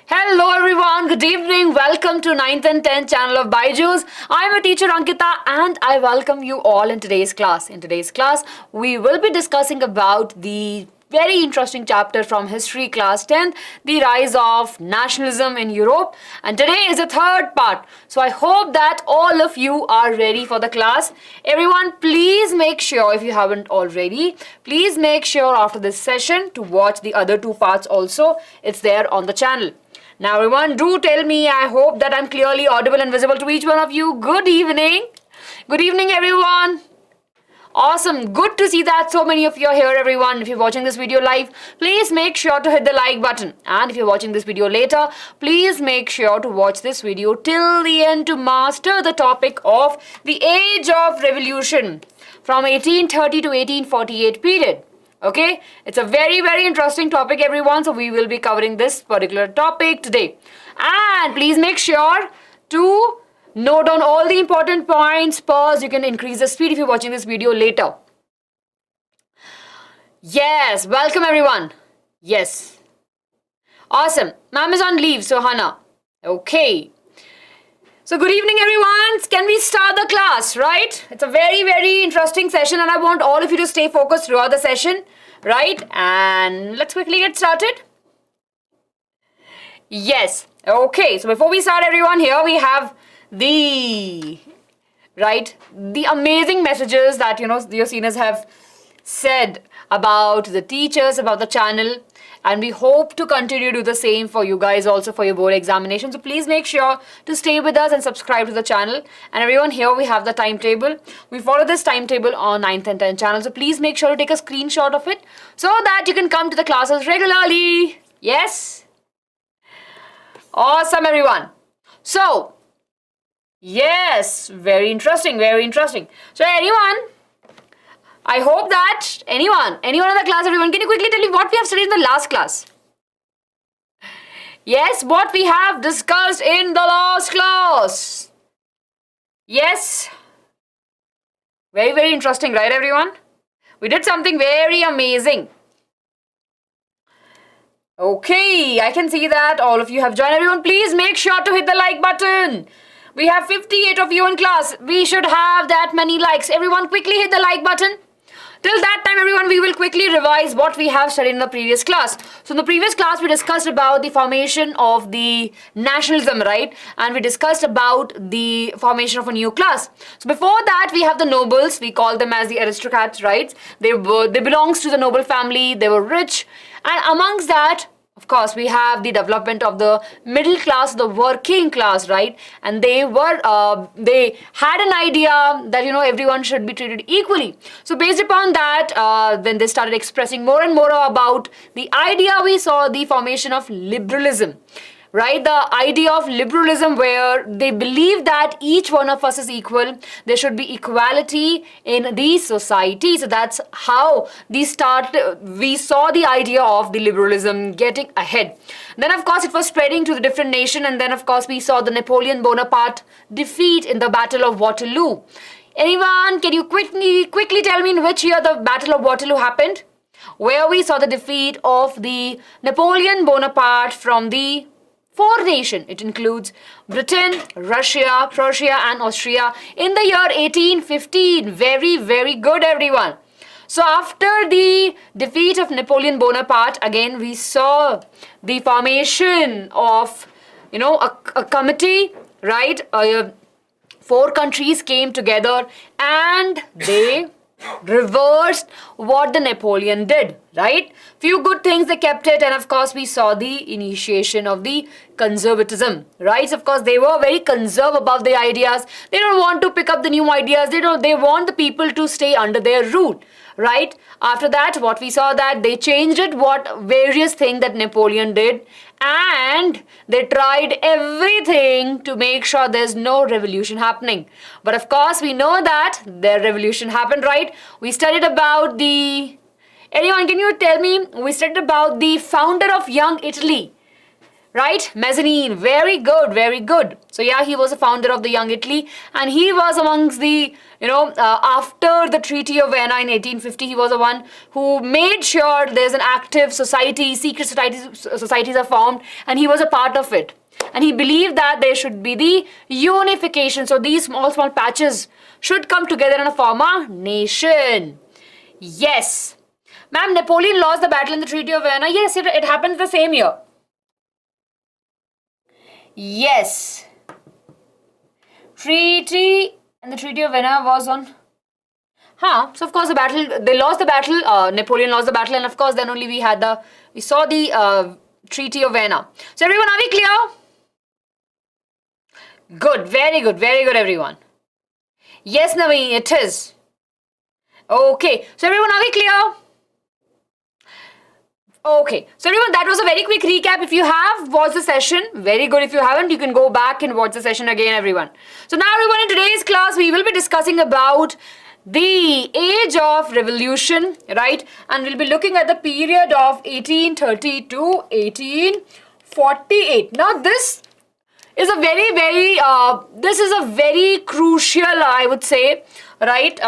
Hello everyone, good evening. Welcome to 9th and 10th channel of BYJU'S. I am your teacher Ankita and I welcome you all in today's class. In today's class, we will be discussing about the very interesting chapter from history class 10th, the rise of nationalism in Europe. And today is the third part. So I hope that all of you are ready for the class. Everyone, please make sure, if you haven't already, please make sure after this session to watch the other two parts also. It's there on the channel. Now everyone, do tell me, I hope that I'm clearly audible and visible to each one of you. Good evening. Good evening everyone. Awesome. Good to see that so many of you are here everyone. If you're watching this video live, please make sure to hit the like button. And if you're watching this video later, please make sure to watch this video till the end to master the topic of the age of revolution from 1830 to 1848 period. Okay, it's a very interesting topic everyone, so we will be covering this particular topic today. And please make sure to note down all the important points. Pause, you can increase the speed if you're watching this video later. Yes, welcome everyone. Yes. Awesome. Ma'am is on leave, so Hannah. Okay. So good evening everyone. Can we start the class, right? It's a very interesting session and I want all of you to stay focused throughout the session, right? And let's quickly get started. Yes. Okay. So before we start everyone, here we have the amazing messages that, your seniors have said about the teachers, about the channel. And we hope to continue to do the same for you guys also for your board examination. So please make sure to stay with us and subscribe to the channel. And everyone, here we have the timetable. We follow this timetable on 9th and 10th channel. So please make sure to take a screenshot of it so that you can come to the classes regularly. Yes? Awesome, everyone. So, yes, very interesting. So anyone, I hope that anyone in the class, everyone, can you quickly tell me what we have studied in the last class? Yes, what we have discussed in the last class. Yes. Very interesting, right, everyone? We did something very amazing. Okay, I can see that all of you have joined. Everyone, please make sure to hit the like button. We have 58 of you in class. We should have that many likes. Everyone, quickly hit the like button. Till that time, everyone, we will quickly revise what we have studied in the previous class. So in the previous class, we discussed about the formation of the nationalism, right? And we discussed about the formation of a new class. So before that, we have the nobles. We call them as the aristocrats, right? They belongs to the noble family. They were rich. And amongst that, of course, we have the development of the middle class, the working class, right? And they had an idea that, everyone should be treated equally. So based upon that, when they started expressing more and more about the idea, we saw the formation of liberalism. Right, the idea of liberalism where they believe that each one of us is equal. There should be equality in the society. So that's how we saw the idea of the liberalism getting ahead. Then of course it was spreading to the different nation, and then of course we saw the Napoleon Bonaparte defeat in the Battle of Waterloo. Anyone, can you quickly tell me in which year the Battle of Waterloo happened? Where we saw the defeat of the Napoleon Bonaparte from the four nations. It includes Britain, Russia, Prussia and Austria in the year 1815. Very good, everyone. So after the defeat of Napoleon Bonaparte, again we saw the formation of, a committee, right? 4 countries came together and they reversed what the Napoleon did, right? Few good things they kept it, and of course we saw the initiation of the conservatism, right? So of course they were very conservative about the ideas. They don't want to pick up the new ideas. They want the people to stay under their rule, right? After that, what we saw that they changed it, what various things that Napoleon did, and they tried everything to make sure there's no revolution happening. But of course we know that their revolution happened, right? We studied about anyone, can you tell me, we studied about the founder of young Italy, Right? Mezzanine. Very good, very good. So yeah, he was a founder of the Young Italy, and he was amongst the, after the Treaty of Vienna in 1850, he was the one who made sure there's an active society, secret societies are formed, and he was a part of it. And he believed that there should be the unification. So these small patches should come together and form a nation. Yes. Ma'am, Napoleon lost the battle in the Treaty of Vienna. Yes, it happened the same year. Yes. Treaty and the Treaty of Vienna was on. So of course they lost the battle, Napoleon lost the battle, and of course then only we saw the Treaty of Vienna. So everyone, are we clear? Good, very good everyone. Yes, Naveen, it is. Okay, so everyone, are we clear? Okay, so everyone, that was a very quick recap. If you have watched the session, very good. If you haven't, you can go back and watch the session again, everyone. So now everyone, in today's class, we will be discussing about the age of revolution, right? And we'll be looking at the period of 1830 to 1848. Now this is a very crucial, I would say, right?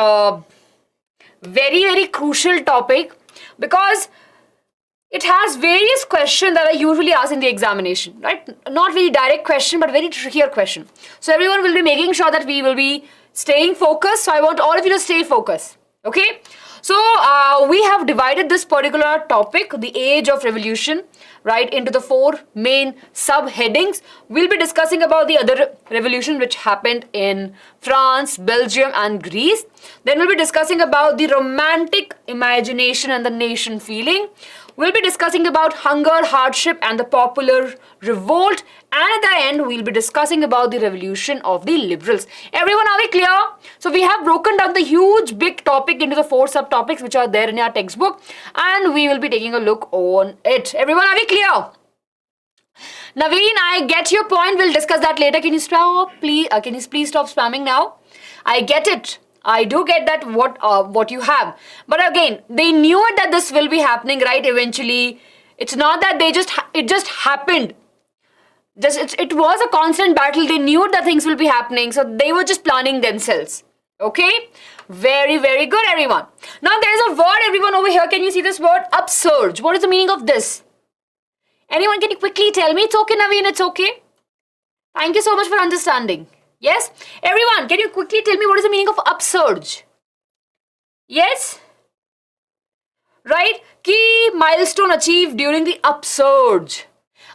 Very crucial topic, because it has various questions that are usually asked in the examination, right? Not very direct question, but very trickier question. So everyone will be making sure that we will be staying focused. So I want all of you to stay focused, okay? So we have divided this particular topic, the age of revolution, right, into the 4 main subheadings. We'll be discussing about the other revolution which happened in France, Belgium and Greece. Then we'll be discussing about the romantic imagination and the nation feeling. We'll be discussing about hunger, hardship and the popular revolt. And at the end, we'll be discussing about the revolution of the liberals. Everyone, are we clear? So we have broken down the huge big topic into the 4 subtopics which are there in our textbook. And we will be taking a look on it. Everyone, are we clear? Naveen, I get your point. We'll discuss that later. Can you stop, please? Can you please stop spamming now? I get it. I do get that what you have, but again, they knew it that this will be happening, right? Eventually, it's not that it just happened. It was a constant battle. They knew that things will be happening, so they were just planning themselves. Okay, very good, everyone. Now there's a word, everyone, over here. Can you see this word? Upsurge. What is the meaning of this? Anyone, can you quickly tell me? It's okay, Naveen. It's okay. Thank you so much for understanding. Yes? Everyone, can you quickly tell me what is the meaning of upsurge? Yes? Right? Key milestone achieved during the upsurge.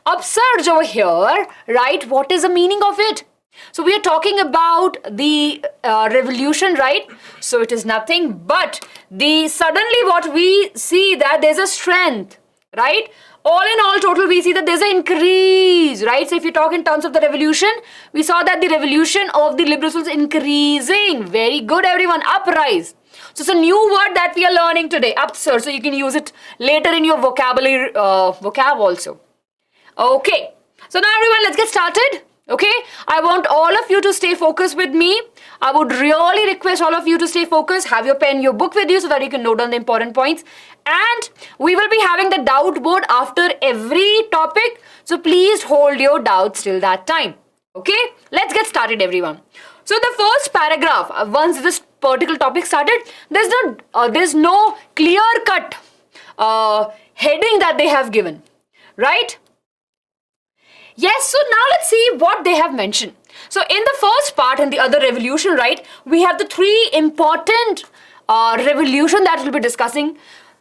Upsurge over here, right? What is the meaning of it? So we are talking about the revolution, right? So it is nothing but suddenly what we see that there's a strength, right? All in all, total, we see that there's an increase, right? So if you talk in terms of the revolution, we saw that the revolution of the liberals was increasing. Very good, everyone. Uprise. So it's a new word that we are learning today, upsurge. So you can use it later in your vocabulary, vocab also. Okay. So now, everyone, let's get started. Okay, I want all of you to stay focused with me. I would really request all of you to stay focused. Have your pen, your book with you so that you can note down the important points. And we will be having the doubt board after every topic. So please hold your doubts till that time. Okay, let's get started, everyone. So the first paragraph, once this particular topic started, there's no clear-cut heading that they have given, right? Yes, so now let's see what they have mentioned. So in the first part, in the other revolution, right, we have the 3 important revolution that we'll be discussing.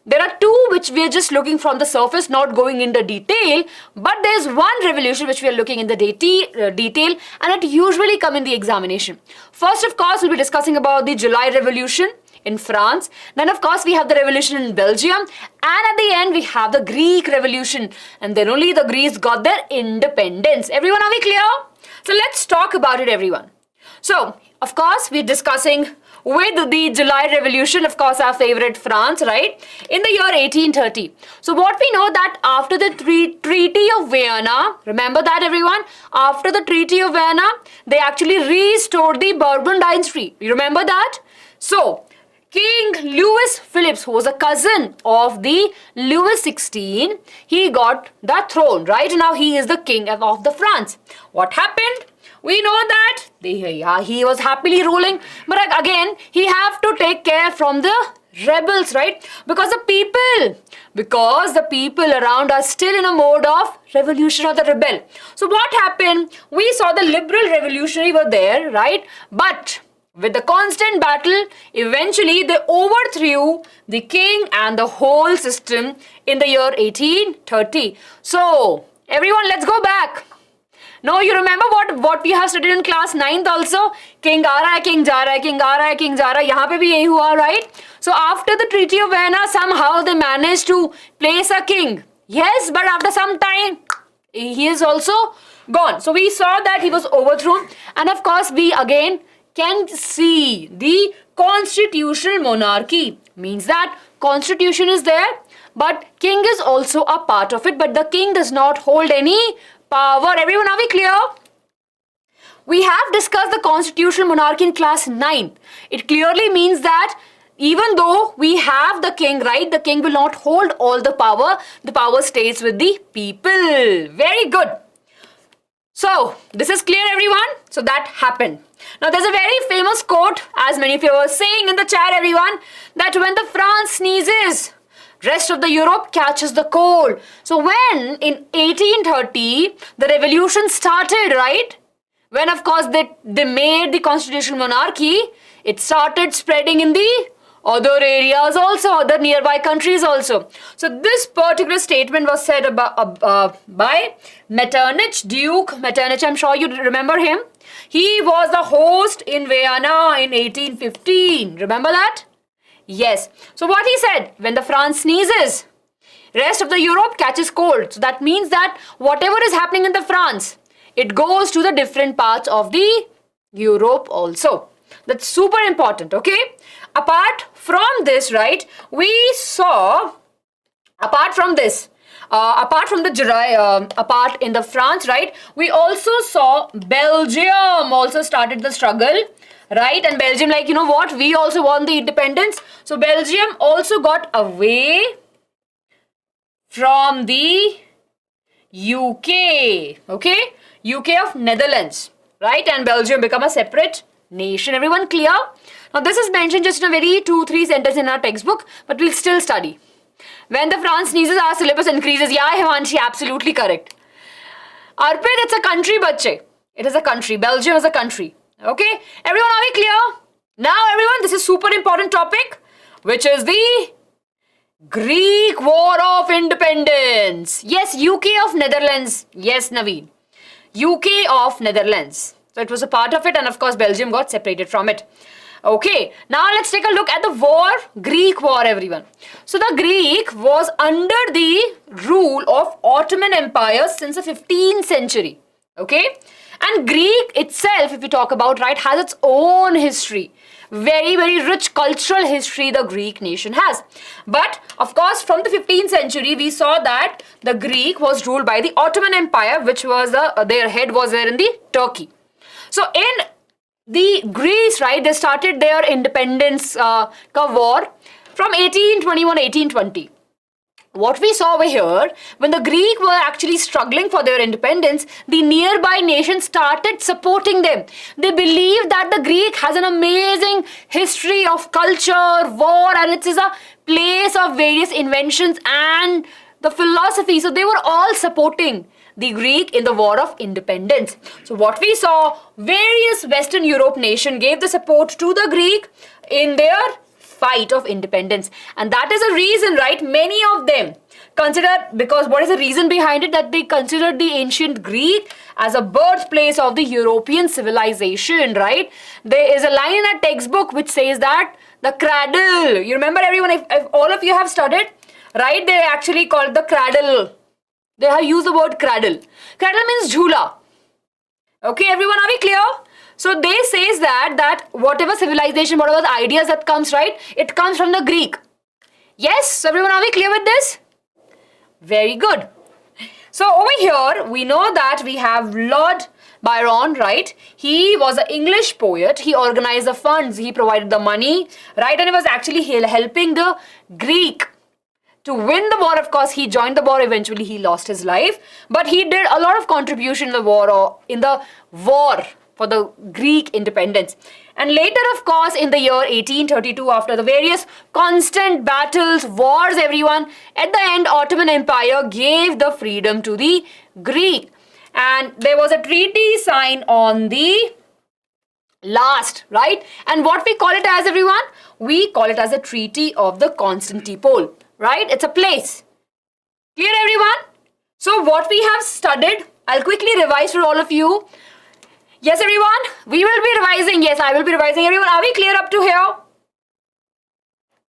There are 2 which we are just looking from the surface, not going into detail, but there's one revolution which we are looking in the detail, and it usually come in the examination. First, of course, we'll be discussing about the July Revolution in France. Then, of course, we have the revolution in Belgium, and at the end we have the Greek Revolution, and then only the Greeks got their independence. Everyone, are we clear? So let's talk about it, everyone. So, of course, we're discussing with the July Revolution, of course, our favorite France, right? In the year 1830. So what we know that after the Treaty of Vienna, remember that, everyone? After the Treaty of Vienna, they actually restored the Bourbon dynasty. You remember that? So King Louis Philippe Philip, who was a cousin of the Louis XVI, he got the throne, right? Now he is the king of the France. What happened? We know that he was happily ruling, but again, he have to take care from the rebels, right? Because the people around are still in a mode of revolution or the rebel. So what happened? We saw the liberal revolutionary were there, right? But with the constant battle, eventually they overthrew the king and the whole system in the year 1830. So everyone, let's go back. Now you remember what we have studied in class 9th also? King aa raha hai, king ja raha hai, king aa raha hai, king ja raha hai. Yahan pe bhi yahi hua, right? So after the Treaty of Vienna, somehow they managed to place a king. Yes, but after some time, he is also gone. So we saw that he was overthrown. And of course, we again can see the constitutional monarchy. Means that constitution is there, but king is also a part of it. But the king does not hold any power. Everyone, are we clear? We have discussed the constitutional monarchy in class 9th. It clearly means that even though we have the king, right, the king will not hold all the power. The power stays with the people. Very good. So, this is clear, everyone? So, that happened. Now, there's a very famous quote, as many of you were saying in the chat, everyone, that when the France sneezes, rest of the Europe catches the cold. So when in 1830 the revolution started, right? When of course they made the constitutional monarchy, it started spreading in the other areas also, other nearby countries also. So this particular statement was said by Metternich, Duke Metternich. I'm sure you remember him. He was the host in Vienna in 1815. Remember that? Yes. So what he said, when the France sneezes, rest of the Europe catches cold. So that means that whatever is happening in the France, it goes to the different parts of the Europe also. That's super important, okay? Apart from this, right, we saw, apart in the France, right, we also saw Belgium also started the struggle. Right, and Belgium, like, you know what, we also won the independence. So Belgium also got away from the UK, okay, UK of Netherlands, right, and Belgium become a separate nation. Everyone clear? Now this is mentioned just in a very 2-3 sentences in our textbook, but we'll still study. When the France sneezes, our syllabus increases. Yeah, Himanshi, absolutely correct. Arpit, it's a country, bache. It is a country. Belgium is a country. Okay, everyone, are we clear? Now everyone, this is super important topic, which is the Greek War of Independence. Yes, UK of Netherlands. Yes, Naveen. UK of Netherlands. So it was a part of it, and of course Belgium got separated from it. Okay, now let's take a look at the war, Greek war, everyone. So the Greek was under the rule of Ottoman Empire since the 15th century. Okay. And Greek itself, if you talk about, right, has its own history. Very, very rich cultural history the Greek nation has. But, of course, from the 15th century, we saw that the Greek was ruled by the Ottoman Empire, which was their head was there in the Turkey. So, in the Greece, right, they started their independence war from 1821-1820. What we saw over here, when the Greek were actually struggling for their independence, the nearby nations started supporting them. They believed that the Greek has an amazing history of culture, war, and it is a place of various inventions and the philosophy. So they were all supporting the Greek in the War of Independence. So what we saw, various Western Europe nations gave the support to the Greek in their fight of independence. And that is a reason, right, many of them consider, because what is the reason behind it, that they considered the ancient Greek as a birthplace of the European civilization, right? There is a line in a textbook which says that the cradle, you remember everyone, if all of you have studied, right, they actually call it the cradle. They have used the word cradle. Cradle means jhula. Okay, everyone, are we clear? So they says that whatever civilization, whatever the ideas that comes, right, it comes from the Greek. Yes, everyone, are we clear with this? Very good. So over here, we know that we have Lord Byron, right? He was an English poet. He organized the funds. He provided the money, right? And he was actually helping the Greek to win the war. Of course, he joined the war. Eventually, he lost his life. But he did a lot of contribution in the war, or in the war for the Greek independence. And later, of course, in the year 1832, after the various constant battles, wars, everyone, at the end, Ottoman Empire gave the freedom to the Greek. And there was a treaty signed on the last, right? And what we call it as, everyone? We call it as the Treaty of the Constantinople, right? It's a place. Clear, everyone? So what we have studied, I'll quickly revise for all of you. Yes, everyone? We will be revising. Yes, I will be revising. Everyone, are we clear up to here?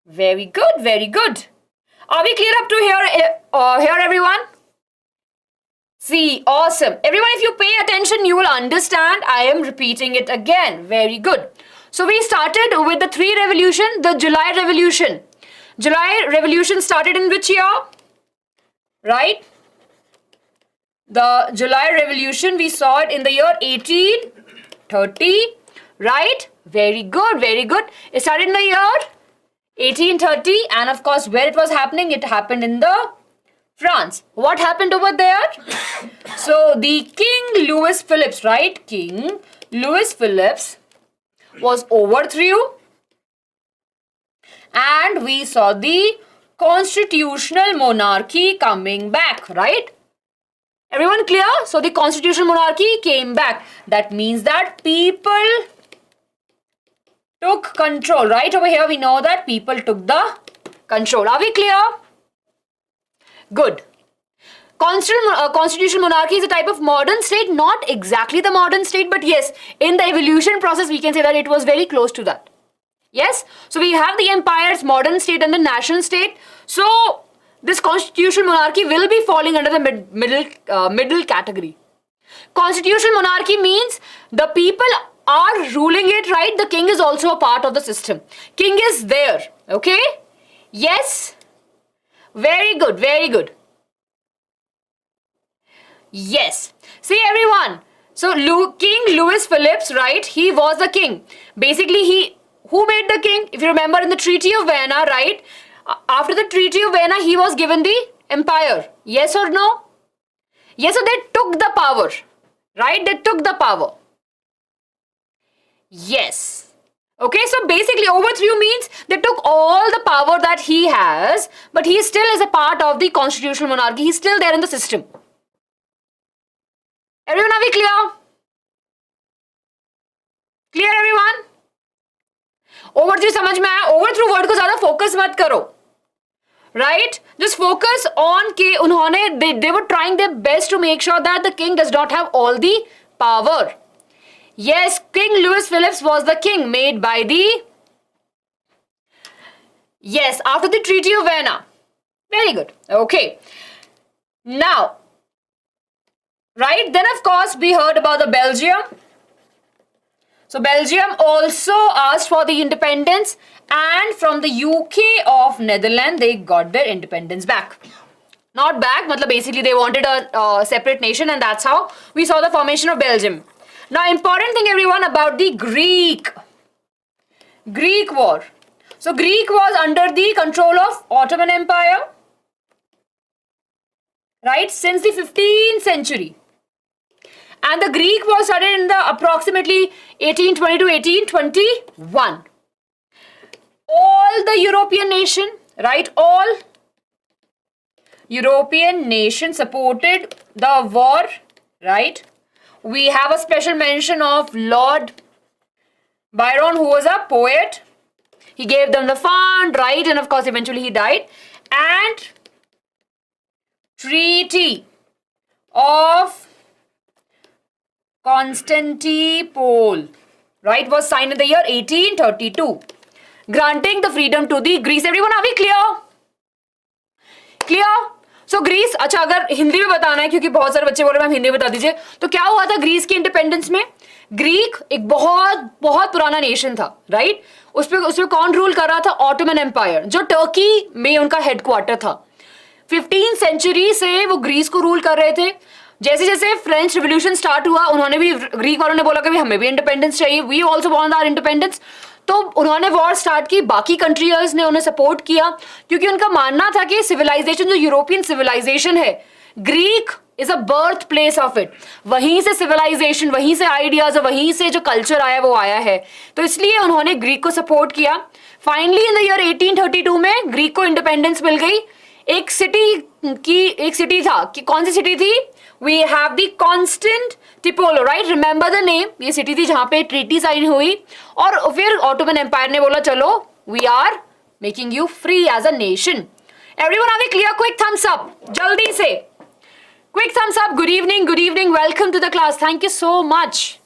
Very good, very good. Are we clear up to here, everyone? See, awesome. Everyone, if you pay attention, you will understand. I am repeating it again. Very good. So we started with the three revolution, the July Revolution. July Revolution started in which year? Right? The July Revolution, we saw it in the year 1830. Right? Very good, very good. It started in the year 1830. And of course, where it was happening, it happened in the France. What happened over there? So the King Louis Philippe, right? King Louis Philippe was overthrew, and we saw the constitutional monarchy coming back, right? Everyone clear? So the constitutional monarchy came back. That means that people took control. Right over here we know that people took the control. Are we clear? Good. Constitutional monarchy is a type of modern state, not exactly the modern state, but yes, in the evolution process, we can say that it was very close to that. Yes? So we have the empire's modern state and the national state. So this constitutional monarchy will be falling under the middle category. Constitutional monarchy means the people are ruling it, right? The king is also a part of the system. King is there. Okay? Yes? Very good, very good. Yes. See, everyone. So King Louis Philippe, right? He was the king. Basically, who made the king? If you remember in the Treaty of Vienna, right? After the Treaty of Vienna, he was given the empire. Yes or no? Yes, so they took the power. Right? They took the power. Yes. Okay, so basically overthrew means they took all the power that he has, but he still is a part of the constitutional monarchy. He's still there in the system. Everyone, are we clear? Clear, everyone? Overthrew समझ में आया? Overthrew word को ज़्यादा focus मत करो. Right? Just focus on कि उन्होंने they were trying their best to make sure that the king does not have all the power. Yes, King Louis Philippe was the king made by the... Yes, after the Treaty of Vienna. Very good. Okay. Now, right, then of course we heard about the Belgium. So Belgium also asked for the independence, and from the UK of Netherlands, they got their independence back. Not back, matlab basically they wanted a separate nation, and that's how we saw the formation of Belgium. Now, important thing, everyone, about the Greek war. So, Greek was under the control of Ottoman Empire, right, since the 15th century. And the Greek war started in the approximately 1820 to 1821. All the European nation, right, all European nations supported the war, right. We have a special mention of Lord Byron, who was a poet. He gave them the fund, right? And of course, eventually he died. And Treaty of Constantinople, right, was signed in the year 1832, granting the freedom to the Greece. Everyone, are we clear? Clear? So Greece, अच्छा अगर हिंदी में बताना है क्योंकि बहुत सारे बच्चे बोल रहे हैं मैम हिंदी में बता दीजिए, तो क्या हुआ था ग्रीस की इंडिपेंडेंस में? ग्रीक एक बहुत बहुत पुराना नेशन था, राइट? उस पे कौन रूल कर रहा था? ऑटोमन एम्पायर, जो टर्की में उनका हेडक्वार्टर था. 15th सेंचुरी से वो ग्रीस को रूल कर रहे थे. जैसे जैसे फ्रेंच रिवोल्यूशन स्टार्ट हुआ, उन्होंने भी, ग्रीक वालों ने बोला कि हमें भी इंडिपेंडेंस चाहिए, we also want our independence. तो उन्होंने वॉर स्टार्ट की, बाकी कंट्रीज ने उन्हें सपोर्ट किया, क्योंकि उनका मानना था कि सिविलाइजेशन, जो यूरोपियन सिविलाइजेशन है, Greek is a birth place of it, वहीं से सिविलाइजेशन, वहीं से आइडियाज, वहीं से जो कल्चर आया वो आया है, तो इसलिए उन्होंने ग्रीक को सपोर्ट किया। फाइनली इन द ईयर 1832 में ग्रीक को इंडिपेंडेंस मिल गई। एक सिटी था कि कौन सी सिटी थी? We have the Constantinople, right, remember the name. ये सिटी थी जहां पे ट्रीटी साइन हुई, और फिर ऑटोमन एम्पायर ने बोला चलो we are making you free as a nation. Everyone are we clear? Quick thumbs up, जल्दी से quick thumbs up. Good evening, welcome to the class, thank you so much.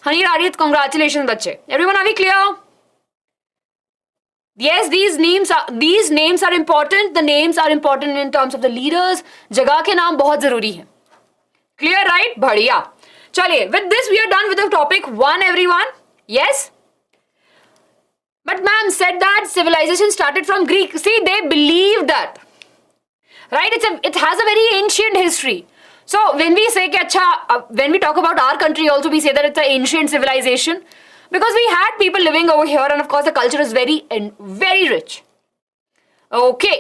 Honey रारियत, congratulation बच्चे। Everyone are we clear? Yes, these names are important. The names are important in terms of the leaders. जगह के नाम बहुत जरूरी है। Clear, right? बढ़िया। चलिए, with this we are done with the topic 1, everyone. Yes? But ma'am said that civilization started from Greek. See, they believe that. Right? It has a very ancient history. So when we say कि अच्छा, when we talk about our country also, we say that it's an ancient civilization. Because we had people living over here, and of course the culture is very rich. Okay.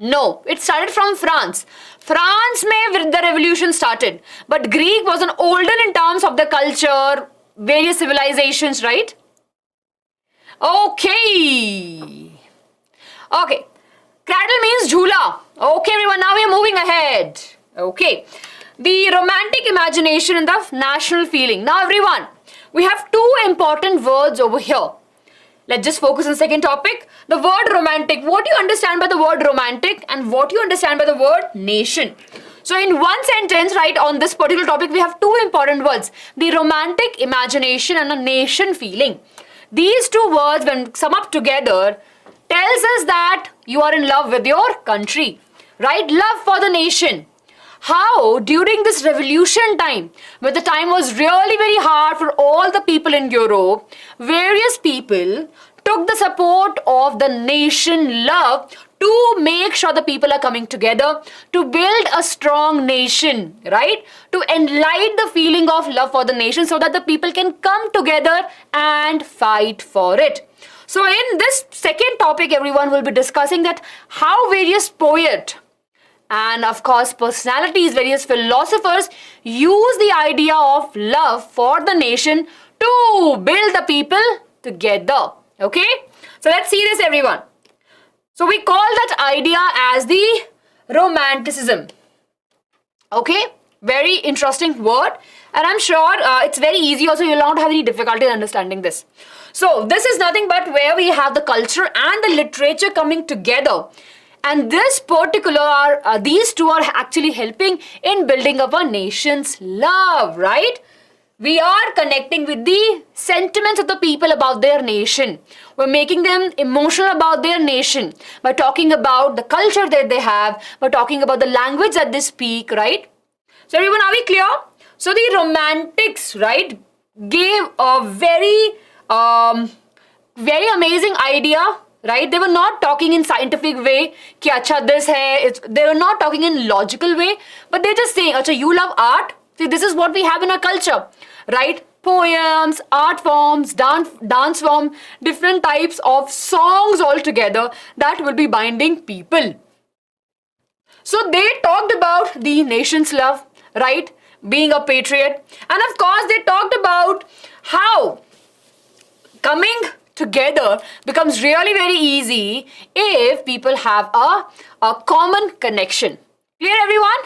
No, it started from France. France mein the revolution started. But Greek was an older in terms of the culture, various civilizations, right? Okay. Okay. Cradle means jhula. Okay everyone, now we are moving ahead. Okay. The romantic imagination and the national feeling. Now everyone, we have two important words over here. Let's just focus on the second topic. The word romantic. What do you understand by the word romantic and what do you understand by the word nation? So in one sentence, right, on this particular topic, we have two important words. The romantic imagination and a nation feeling. These two words, when sum up together, tells us that you are in love with your country, right? Love for the nation. How during this revolution time, where the time was really very hard for all the people in Europe, various people took the support of the nation love to make sure the people are coming together to build a strong nation, right? To enlight the feeling of love for the nation so that the people can come together and fight for it. So in this second topic, everyone will be discussing that how various poets and of course personalities, various philosophers use the idea of love for the nation to build the people together. Okay, so let's see this everyone. So we call that idea as the Romanticism. Okay, very interesting word, and I'm sure it's very easy also, you'll not have any difficulty in understanding this. So this is nothing but where we have the culture and the literature coming together. And this particular, these two are actually helping in building up a nation's love, right? We are connecting with the sentiments of the people about their nation. We're making them emotional about their nation by talking about the culture that they have, by talking about the language that they speak, right? So everyone, are we clear? So the Romantics, right, gave a very amazing idea. Right? They were not talking in scientific way, ki acha this hai. They were not talking in logical way, but they're just saying, acha, you love art? See, this is what we have in our culture, right? Poems, art forms, dance form, different types of songs all together that will be binding people. So they talked about the nation's love, right? Being a patriot. And of course, they talked about how coming together becomes really very easy if people have a common connection. Clear everyone?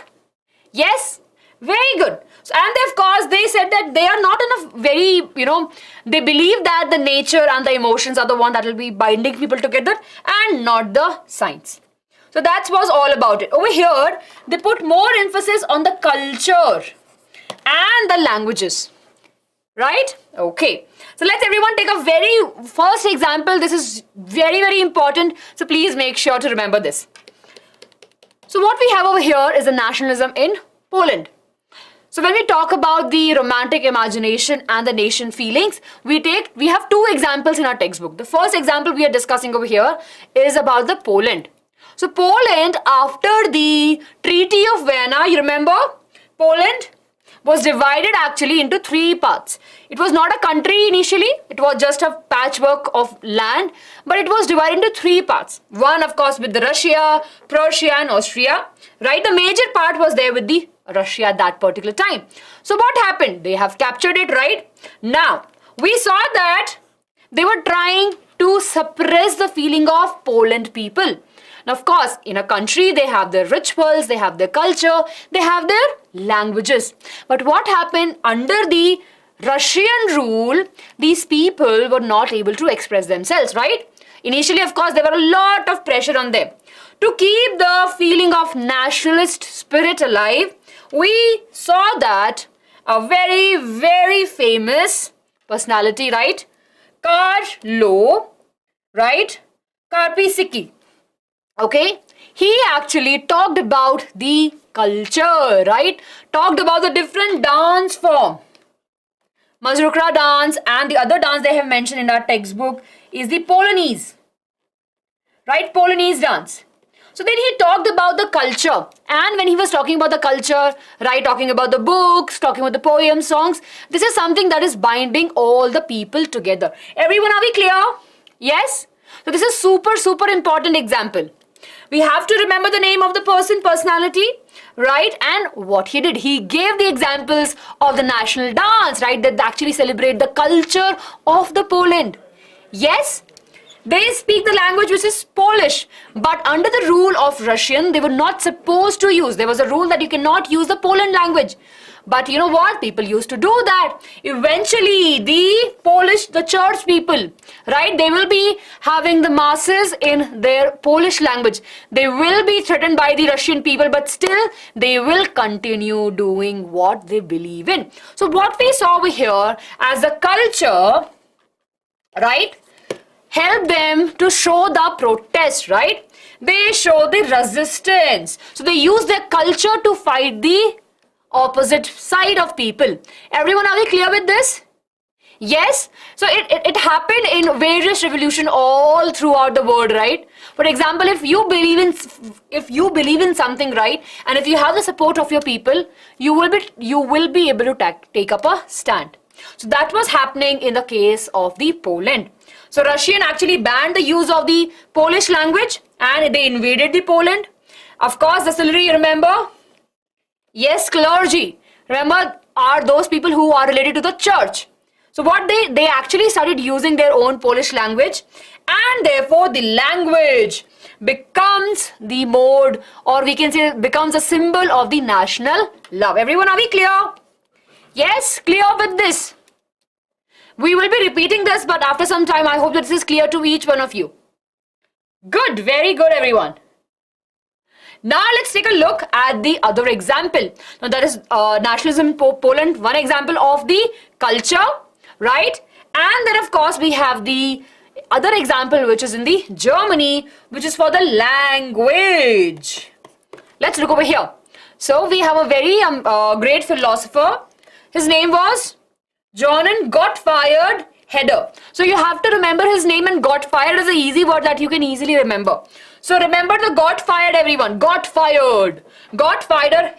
Yes? Very good. So, and of course they said that they are not in a very, they believe that the nature and the emotions are the one that will be binding people together and not the science. So that was all about it. Over here, they put more emphasis on the culture and the languages. Right? Okay. So let's everyone take a very first example. This is very, very important. So please make sure to remember this. So what we have over here is the nationalism in Poland. So when we talk about the romantic imagination and the nation feelings, we have two examples in our textbook. The first example we are discussing over here is about the Poland. So Poland, after the Treaty of Vienna, you remember, Poland was divided actually into three parts. It was not a country initially, it was just a patchwork of land, but it was divided into three parts. One, of course, with the Russia, Prussia and Austria, right? The major part was there with the Russia at that particular time. So what happened? They have captured it, right? Now, we saw that they were trying to suppress the feeling of Poland people. Now, of course, in a country, they have their rituals, they have their culture, they have their languages. But what happened under the Russian rule, these people were not able to express themselves, right? Initially, of course, there were a lot of pressure on them. To keep the feeling of nationalist spirit alive, we saw that a very, very famous personality, right? Carlo, right? Karpisiki. Okay, he actually talked about the culture, right? Talked about the different dance form. Mazurka dance and the other dance they have mentioned in our textbook is the Polonaise, right? Polonaise dance. So then he talked about the culture, and when he was talking about the culture, right, talking about the books, talking about the poems, songs, this is something that is binding all the people together. Everyone, are we clear? Yes? So this is super, super important example. We have to remember the name of the person, personality, right? And what he did. He gave the examples of the national dance, right? That actually celebrate the culture of the Poland. Yes, they speak the language which is Polish, but under the rule of Russian, they were not supposed to use. There was a rule that you cannot use the Poland language. But you know what? People used to do that. Eventually, the church people, right? They will be having the masses in their Polish language. They will be threatened by the Russian people, but still they will continue doing what they believe in. So what we saw over here as the culture, right, help them to show the protest, right? They show the resistance. So they use their culture to fight the opposite side of people. Everyone, are we clear with this? Yes? So it happened in various revolutions all throughout the world, right? For example, if you believe in something, right, and if you have the support of your people, you will be able to take up a stand. So that was happening in the case of the Poland. So Russian actually banned the use of the Polish language and they invaded the Poland. Of course, the clergy, remember? Yes, clergy. Remember, are those people who are related to the church. So what they actually started using their own Polish language, and therefore the language becomes the mode, or we can say becomes a symbol of the national love. Everyone, are we clear? Yes, clear with this. We will be repeating this, but after some time, I hope that this is clear to each one of you. Good, very good, everyone. Now let's take a look at the other example. Now that is nationalism in Poland, one example of the culture, right? And then of course we have the other example which is in the Germany, which is for the language. Let's look over here. So we have a very great philosopher. His name was John Gottfried Herder. So you have to remember his name, and Gottfried is an easy word that you can easily remember. So remember the Gottfried, everyone. Gottfried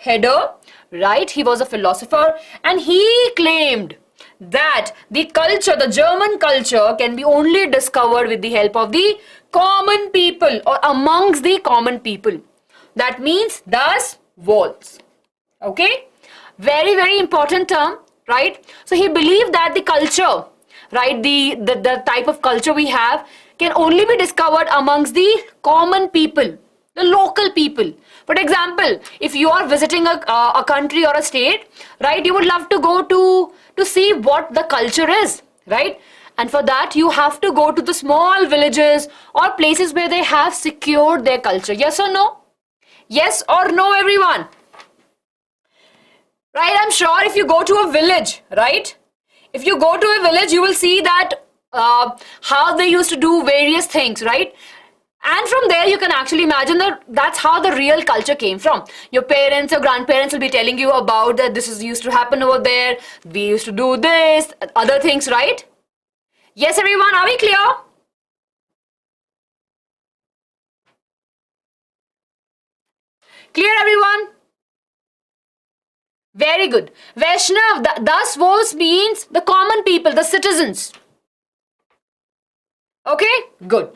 Herder, right? He was a philosopher and he claimed that the culture, the German culture, can be only discovered with the help of the common people or amongst the common people. That means thus walls. Okay? Very, very important term, right? So he believed that the culture, right, the type of culture we have can only be discovered amongst the common people, the local people. For example, if you are visiting a country or a state, right, you would love to go to see what the culture is, right? And for that, you have to go to the small villages or places where they have secured their culture. Yes or no? Yes or no, everyone? Right, I'm sure if you go to a village, right? If you go to a village, you will see that how they used to do various things, right? And from there, you can actually imagine that that's how the real culture came from. Your parents or grandparents will be telling you about that this is used to happen over there. We used to do this, other things, right? Yes, everyone, are we clear? Clear, everyone? Very good. Vaishnav, thus was means the common people, the citizens. Okay, good.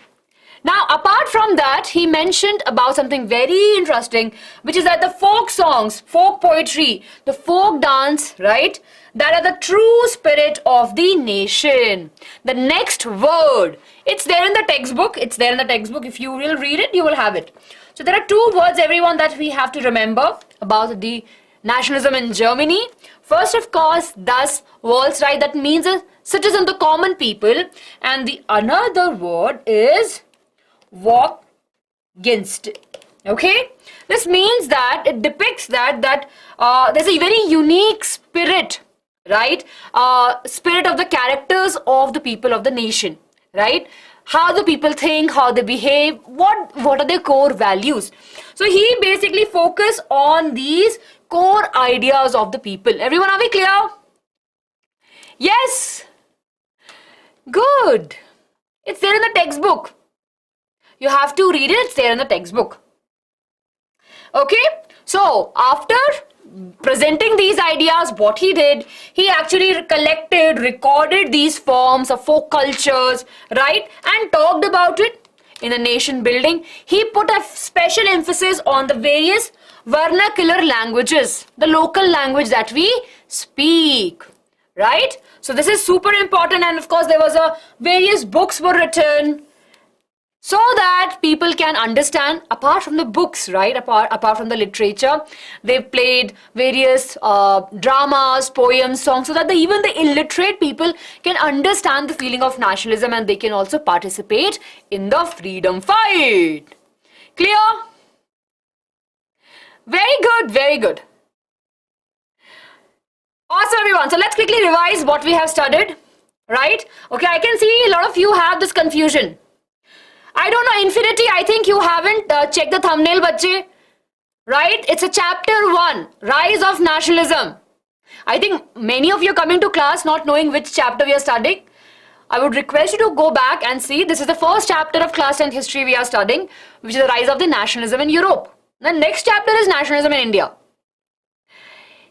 Now, apart from that, he mentioned about something very interesting, which is that the folk songs, folk poetry, the folk dance, right? That are the true spirit of the nation. The next word, it's there in the textbook. It's there in the textbook. If you will read it, you will have it. So there are two words, everyone, that we have to remember about the nationalism in Germany. First, of course, thus was, right? That means a citizen, the common people. And the another word is walk against. Okay, this means that it depicts that there's a very unique spirit, right? Spirit of the characters of the people of the nation, right? How the people think, how they behave, what are their core values. So he basically focused on these core ideas of the people. Everyone, are we clear? Yes. Good. It's there in the textbook. You have to read it. It's there in the textbook. Okay. So after presenting these ideas, what he did, he actually collected, recorded these forms of folk cultures, right? And talked about it in a nation building. He put a special emphasis on the various vernacular languages, the local language that we speak, right? So this is super important. And of course, there was various books were written, so that people can understand, apart from the books, right? Apart from the literature, they played various dramas, poems, songs, so that even the illiterate people can understand the feeling of nationalism and they can also participate in the freedom fight. Clear? Very good, very good. Awesome, everyone. So let's quickly revise what we have studied, right? Okay, I can see a lot of you have this confusion. I don't know, Infinity, I think you haven't checked the thumbnail, bache. Right? It's a chapter 1, Rise of Nationalism. I think many of you are coming to class not knowing which chapter we are studying. I would request you to go back and see. This is the first chapter of class 10th history we are studying, which is the rise of the nationalism in Europe. The next chapter is nationalism in India.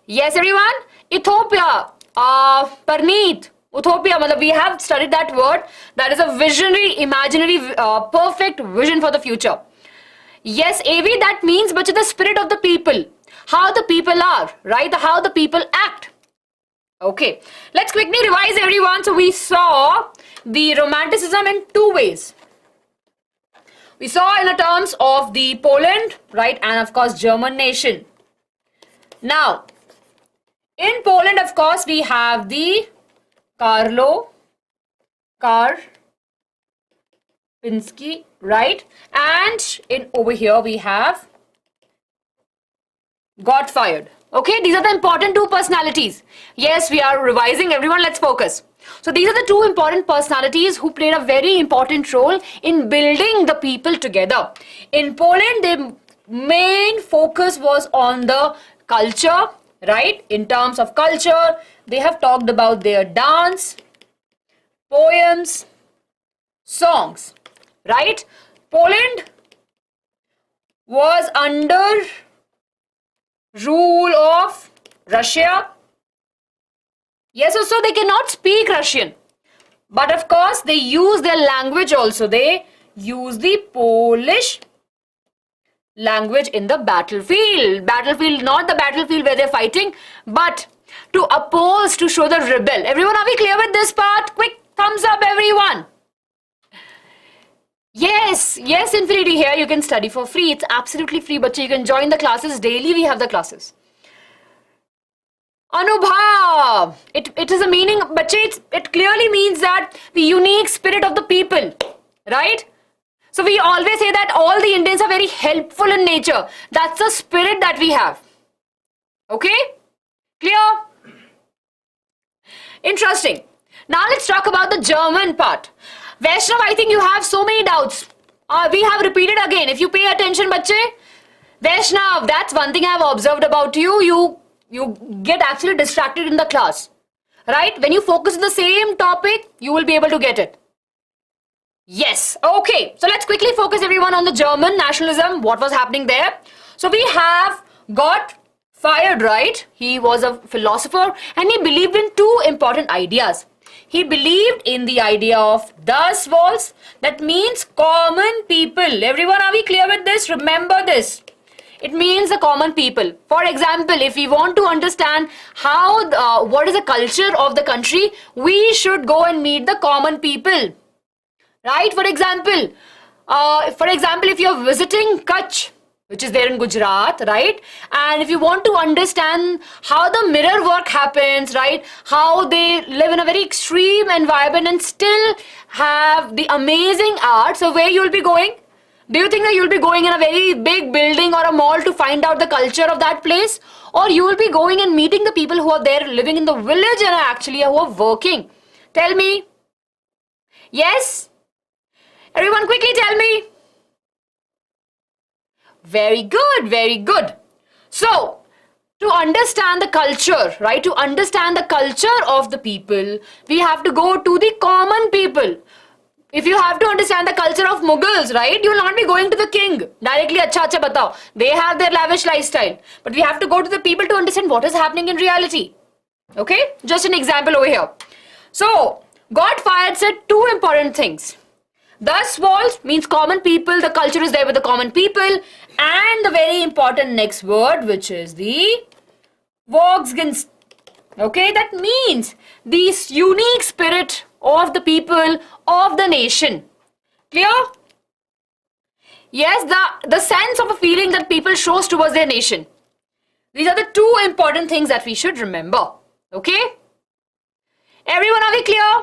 Yes, everyone? Ethiopia, Parneet. Utopia, we have studied that word. That is a visionary, imaginary, perfect vision for the future. Yes, AV, that means but the spirit of the people. How the people are, right? How the people act. Okay, let's quickly revise, everyone. So we saw the Romanticism in two ways. We saw in the terms of the Poland, right? And of course, German nation. Now, in Poland, of course, we have the Karlo Karpinski, right? And in over here we have got fired. Okay, these are the important two personalities. Yes, we are revising, everyone. Let's focus. So these are the two important personalities who played a very important role in building the people together. In Poland, their main focus was on the culture, right? In terms of culture, they have talked about their dance, poems, songs, right? Poland was under rule of Russia. Yes, so they cannot speak Russian. But of course, they use their language also. They use the Polish language in the battlefield. Battlefield, not the battlefield where they're fighting, but to oppose, to show the rebel. Everyone, are we clear with this part? Quick thumbs up, everyone. Yes, Infinity, here you can study for free. It's absolutely free, but you can join the classes daily. We have the classes. Anubhav, it is a meaning, but it clearly means that the unique spirit of the people, right? So we always say that all the Indians are very helpful in nature. That's the spirit that we have. Okay? Clear? Interesting. Now let's talk about the German part. Vaishnav, I think you have so many doubts. We have repeated again. If you pay attention, bache. Vaishnav, that's one thing I have observed about you. You get actually distracted in the class. Right? When you focus on the same topic, you will be able to get it. Yes. Okay. So let's quickly focus, everyone, on the German nationalism. What was happening there? So we have got fired, right? He was a philosopher and he believed in two important ideas. He believed in the idea of das Volk, that means common people. Everyone, are we clear with this? Remember this. It means the common people. For example, if we want to understand how what is the culture of the country, we should go and meet the common people. Right? For example, if you're visiting Kutch, which is there in Gujarat, right? And if you want to understand how the mirror work happens, right? How they live in a very extreme environment and still have the amazing art. So where you'll be going? Do you think that you'll be going in a very big building or a mall to find out the culture of that place? Or you will be going and meeting the people who are there living in the village and actually who are working? Tell me. Yes? Everyone quickly tell me. Very good, very good. So, to understand the culture, right? To understand the culture of the people, we have to go to the common people. If you have to understand the culture of Mughals, right? You will not be going to the king directly, acha batao. They have their lavish lifestyle. But we have to go to the people to understand what is happening in reality. Okay? Just an example over here. So, God fired said two important things. Das Volk means common people. The culture is there with the common people. And the very important next word, which is the Volksgeist. Okay, that means this unique spirit of the people of the nation. Clear? Yes, the sense of a feeling that people shows towards their nation. These are the two important things that we should remember. Okay? Everyone, are we clear?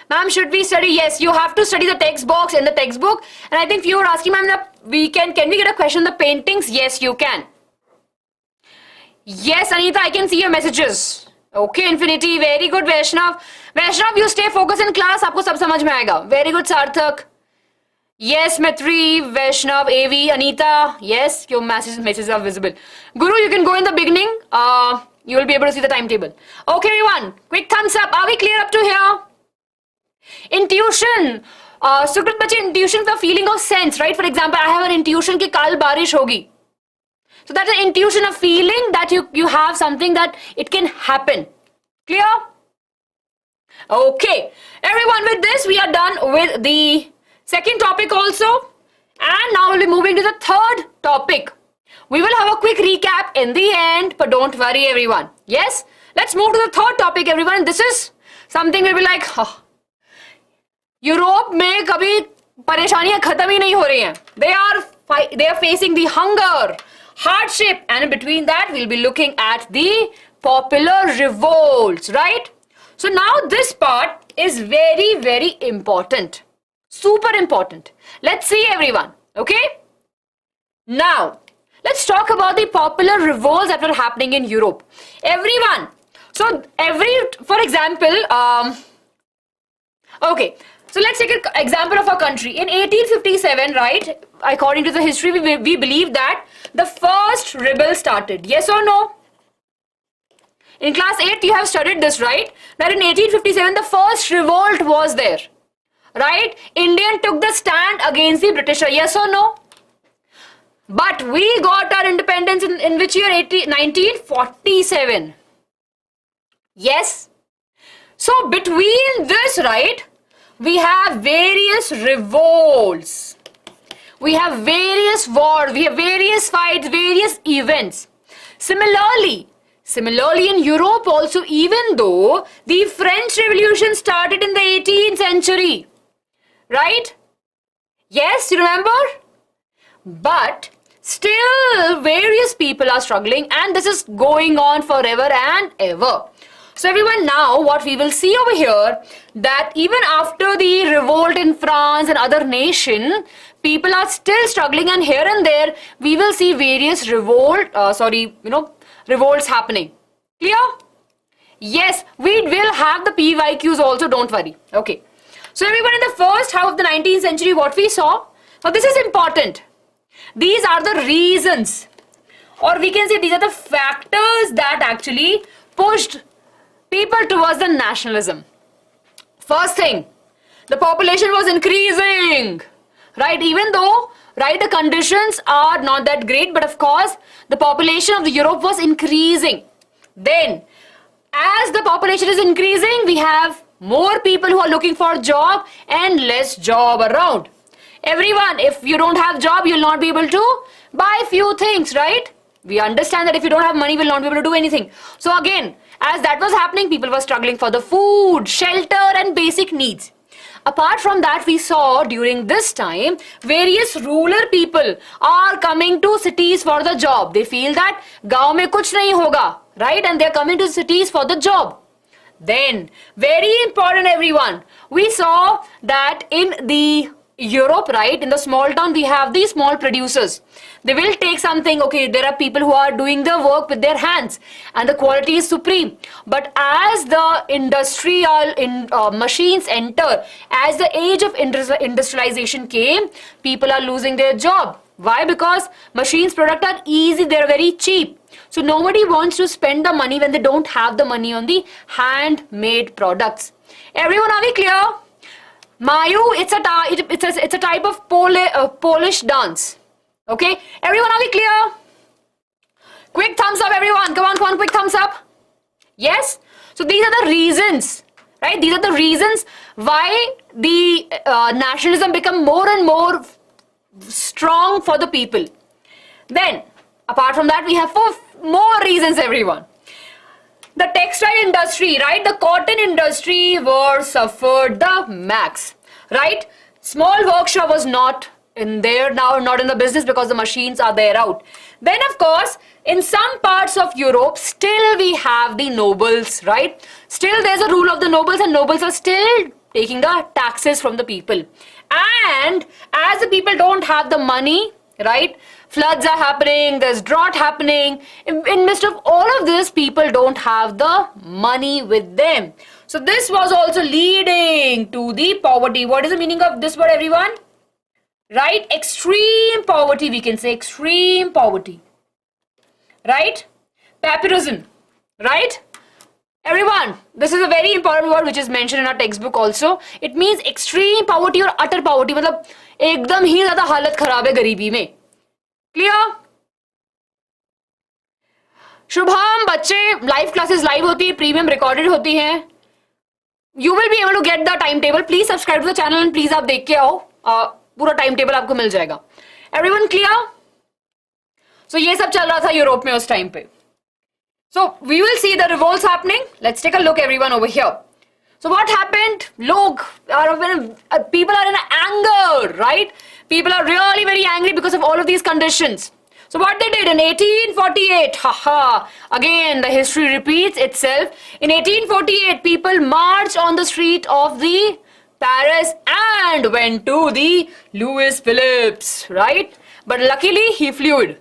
Ma'am, should we study? Yes, you have to study the text box in the textbook. And I think you were asking, ma'am, can we get a question on the paintings? Yes, you can. Yes, Anita, I can see your messages. Okay, Infinity, very good, Vaishnav. Vaishnav, you stay focused in class, आपको सब समझ में आएगा. Very good, Sarthak. Yes, Maitri, Vaishnav, AV, Anita. Yes, your messages are visible. Guru, you can go in the beginning. You will be able to see the timetable. Okay, everyone, quick thumbs up. Are we clear up to here? Intuition. Sukrit bache, intuition is a feeling of sense, right? For example, I have an intuition कि कल बारिश होगी. So that's an intuition, a feeling that you have something that it can happen. Clear? Okay. Everyone, with this, we are done with the second topic also. And now we'll be moving to the third topic. We will have a quick recap in the end, but don't worry, everyone. Yes? Let's move to the third topic, everyone. This is something we'll be like, Europe में कभी परेशानियां खत्म ही नहीं हो रही हैं. They are facing the hunger, hardship, and between that we'll be looking at the popular revolts, right? So now this part is very, very important. Super important. Let's see, everyone. Okay? Now, let's talk about the popular revolts that were happening in Europe. Everyone. So for example, okay. So let's take an example of a country. In 1857, right, according to the history, we believe that the first rebel started. Yes or no? In class 8, you have studied this, right? That in 1857, the first revolt was there. Right? Indian took the stand against the British. Yes or no? But we got our independence in which year? 1947. Yes? So between this, right, we have various revolts. We have various wars. We have various fights, various events. Similarly in Europe also, even though the French Revolution started in the 18th century, right? Yes, you remember? But still various people are struggling, and this is going on forever and ever. So everyone, now what we will see over here, that even after the revolt in France and other nation, people are still struggling, and here and there we will see various revolts happening. Clear? Yes, we will have the PYQs also, don't worry. Okay. So everyone, in the first half of the 19th century, what we saw, now this is important. These are the reasons, or we can say these are the factors that actually pushed people towards the nationalism. First thing, the population was increasing, right? Even though right? The conditions are not that great, but of course, the population of the Europe was increasing. Then, as the population is increasing, we have more people who are looking for a job and less job around. Everyone, if you don't have job, you'll not be able to buy few things, right? We understand that if you don't have money, we'll not be able to do anything. So again, as that was happening, people were struggling for the food, shelter and basic needs. Apart from that, we saw during this time, various rural people are coming to cities for the job. They feel that gaon mein kuch nahi hoga, right? And they're coming to cities for the job. Then, very important everyone, we saw that in the Europe, right, in the small town, we have these small producers. They will take something, okay, there are people who are doing the work with their hands and the quality is supreme. But as the industrial machines enter, as the age of industrialization came, people are losing their job. Why? Because machines product are easy, they're very cheap. So nobody wants to spend the money when they don't have the money on the handmade products. Everyone, are we clear? Mayu, it's a type of Polish dance. Okay, everyone, are we clear? Quick thumbs up, everyone. Come on, quick thumbs up. Yes. So these are the reasons, right? These are the reasons why the nationalism become more and more strong for the people. Then, apart from that, we have 4 more reasons, everyone. The textile industry, right? The cotton industry were suffered the max, right? Small workshop was not in there now, not in the business because the machines are there out. Then, of course, in some parts of Europe, still we have the nobles, right? Still there's a rule of the nobles and nobles are still taking the taxes from the people. And as the people don't have the money, right? Floods are happening, there's drought happening. In midst of all of this, people don't have the money with them. So this was also leading to the poverty. What is the meaning of this word, everyone? Right? Extreme poverty, we can say extreme poverty. Right? Pauperism. Right? Everyone, this is a very important word which is mentioned in our textbook also. It means extreme poverty or utter poverty. मतलब एकदम ही ज़्यादा हालत खराब है गरीबी में. Clear? Shubham, बच्चे live classes live होती है, प्रीमियम रिकॉर्डेड होती हैं. You will be able to get the timetable. Please subscribe to the channel and please आप देख के आओ. पूरा टाइम टेबल आपको मिल जाएगा. Everyone clear? So ये सब चल रहा था यूरोप में उस टाइम पे. So we will see the revolts happening. Let's take a look, everyone, over here. So what happened? People are in anger, right? People are really very angry because of all of these conditions. So what they did in 1848, again the history repeats itself. In 1848, people marched on the street of the Paris and went to the Louis Philippe's, right? But luckily he fled.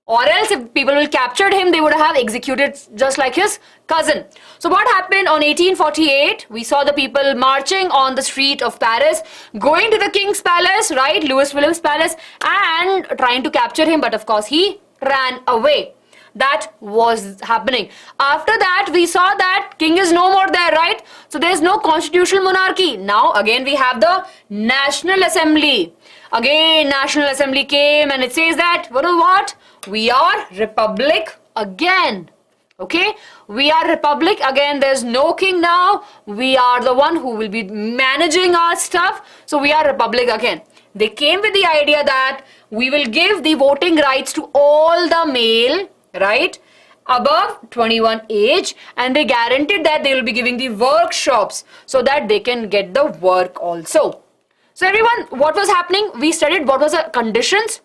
Or else if people will captured him, they would have executed just like his cousin. So what happened on 1848? We saw the people marching on the street of Paris, going to the king's palace, right? Louis Philippe's palace, and trying to capture him. But of course, he ran away. That was happening. After that, we saw that king is no more there, right? So there is no constitutional monarchy. Now again, we have the National Assembly. Again, National Assembly came and it says that, what? We are republic again. Okay, we are republic again. There's no king now. We are the one who will be managing our stuff. So we are republic again. They came with the idea that we will give the voting rights to all the male, right, above 21 age, and they guaranteed that they will be giving the workshops so that they can get the work also. So everyone, what was happening? We studied what was the conditions.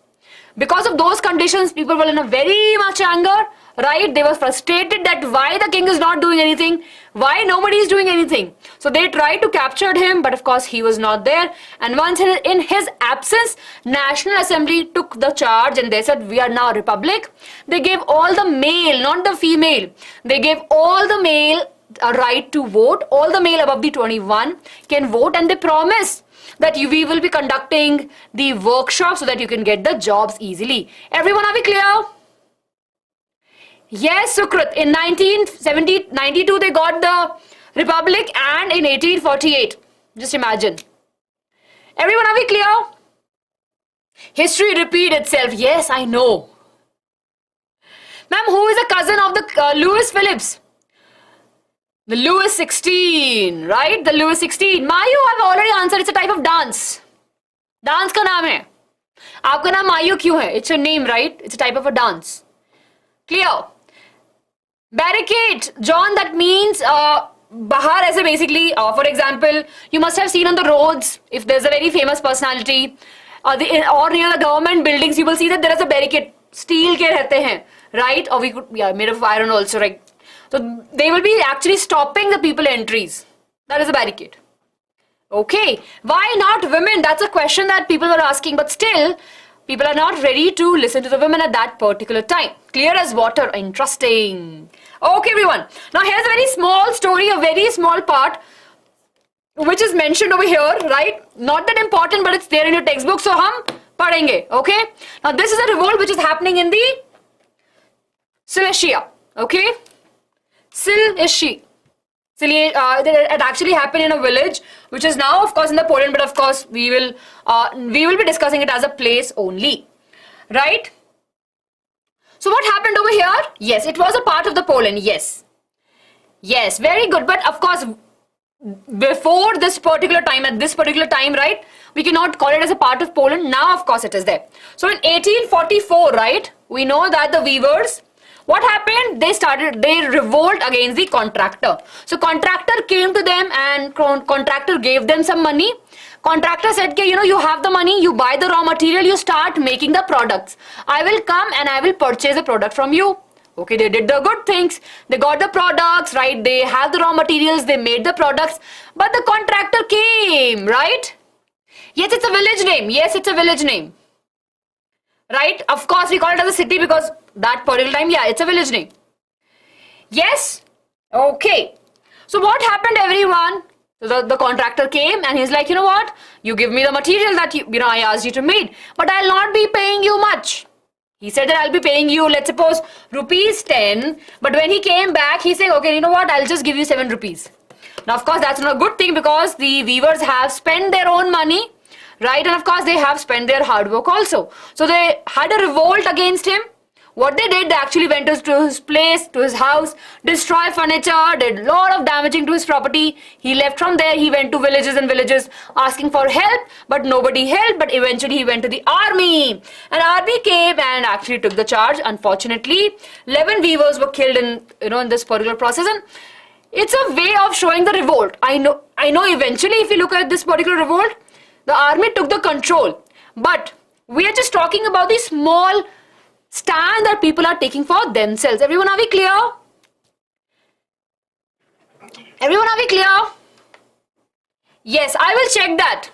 Because of those conditions, people were in a very much anger, right? They were frustrated that why the king is not doing anything, why nobody is doing anything. So they tried to capture him, but of course he was not there. And once in his absence, National Assembly took the charge and they said, we are now a republic. They gave all the male, not the female. They gave all the male a right to vote. All the male above the 21 can vote, and they promise that we will be conducting the workshop so that you can get the jobs easily. Everyone, are we clear? Yes, Sukrit. In 1992, they got the republic, and in 1848. Just imagine. Everyone, are we clear? History repeat itself. Yes, I know. Ma'am, who is a cousin of the Louis Phillips? The Louis 16, right? The Louis 16. Mayu, I've already answered. It's a type of dance. Dance का नाम है. आपका नाम मायू क्यों है? It's a name, right? It's a type of a dance. Clear? Barricade, John, that means bahar as a basically, for example, you must have seen on the roads, if there's a very famous personality, or near the government buildings, you will see that there is a barricade. Steel ke rehte hain, right? Or we could, yeah, made of iron also, right? So they will be actually stopping the people entries. That is a barricade. Okay, why not women? That's a question that people were asking, but still, people are not ready to listen to the women at that particular time. Clear as water. Interesting. Okay, everyone. Now, here's a very small story, a very small part, which is mentioned over here, right? Not that important, but it's there in your textbook. So, hum padhenge. Okay. Now, this is a revolt which is happening in the Silesia. Okay. Silesia. It actually happened in a village, which is now, of course, in the Poland, but of course, we will be discussing it as a place only, right? So what happened over here? Yes, it was a part of the Poland. Yes, yes, very good. But of course, before this particular time, at this particular time, right, we cannot call it as a part of Poland. Now, of course, it is there. So in 1844, right, we know that the weavers. What happened? They revolt against the contractor. So contractor came to them and contractor gave them some money. Contractor said, okay, you have the money, you buy the raw material, you start making the products. I will come and I will purchase a product from you. Okay, they did the good things. They got the products, right? They have the raw materials, they made the products. But the contractor came, right? Yes, it's a village name. Yes, it's a village name. Right? Of course, we call it as a city because that particular time, yeah, it's a village name. Yes? Okay. So what happened, everyone? The contractor came and he's like, you know what? You give me the material that I asked you to make, but I'll not be paying you much. He said that I'll be paying you, let's suppose, rupees 10. But when he came back, he said, okay, you know what? I'll just give you 7 rupees. Now, of course, that's not a good thing because the weavers have spent their own money. Right, and of course they have spent their hard work also. So they had a revolt against him. What they did, they actually went to his place, to his house, destroyed furniture, did a lot of damaging to his property. He left from there, he went to villages and villages asking for help, but nobody helped. But eventually he went to the army. And army came and actually took the charge. Unfortunately, 11 weavers were killed in this particular process. And it's a way of showing the revolt. I know eventually if you look at this particular revolt, the army took the control, but we are just talking about the small stand that people are taking for themselves. Everyone, are we clear? Everyone, are we clear? Yes, I will check that.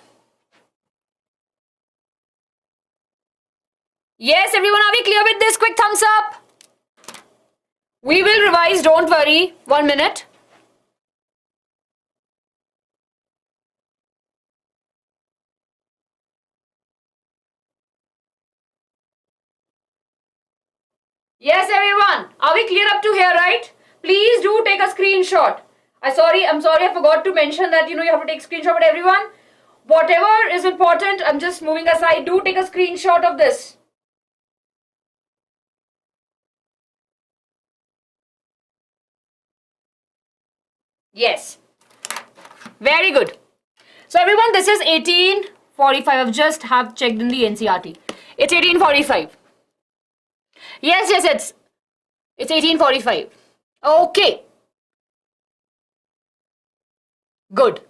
Yes, everyone, are we clear with this? Quick thumbs up. We will revise, don't worry. 1 minute. Yes, everyone. Are we clear up to here, right? Please do take a screenshot. I'm sorry, I forgot to mention that, you have to take a screenshot, but everyone, whatever is important, I'm just moving aside. Do take a screenshot of this. Yes. Very good. So, everyone, this is 1845. I've just checked in the NCERT. It's 1845. Yes, it's 1845. Okay. Good.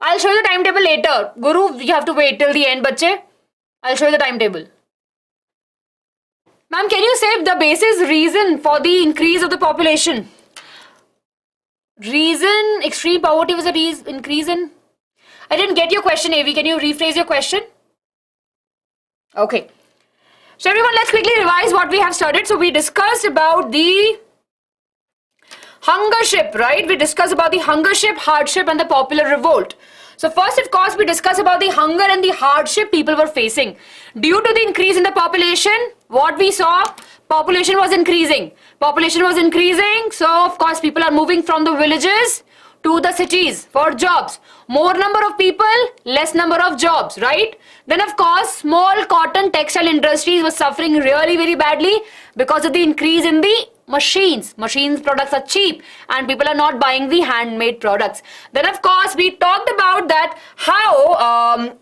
I'll show you the timetable later. Guru, you have to wait till the end, bache. I'll show you the timetable. Ma'am, can you say the basis reason for the increase of the population? Reason, extreme poverty was a increase in... I didn't get your question, AV. Can you rephrase your question? Okay. So everyone, let's quickly revise what we have studied. So we discussed about the hunger ship, right? We discussed about the hunger ship, hardship and the popular revolt. So first, of course, we discussed about the hunger and the hardship people were facing. Due to the increase in the population, what we saw, population was increasing. Population was increasing. So, of course, people are moving from the villages to the cities for jobs. More number of people, less number of jobs, right? Then of course, small cotton textile industries were suffering really very badly because of the increase in the machines. Machines products are cheap and people are not buying the handmade products. Then of course, we talked about that how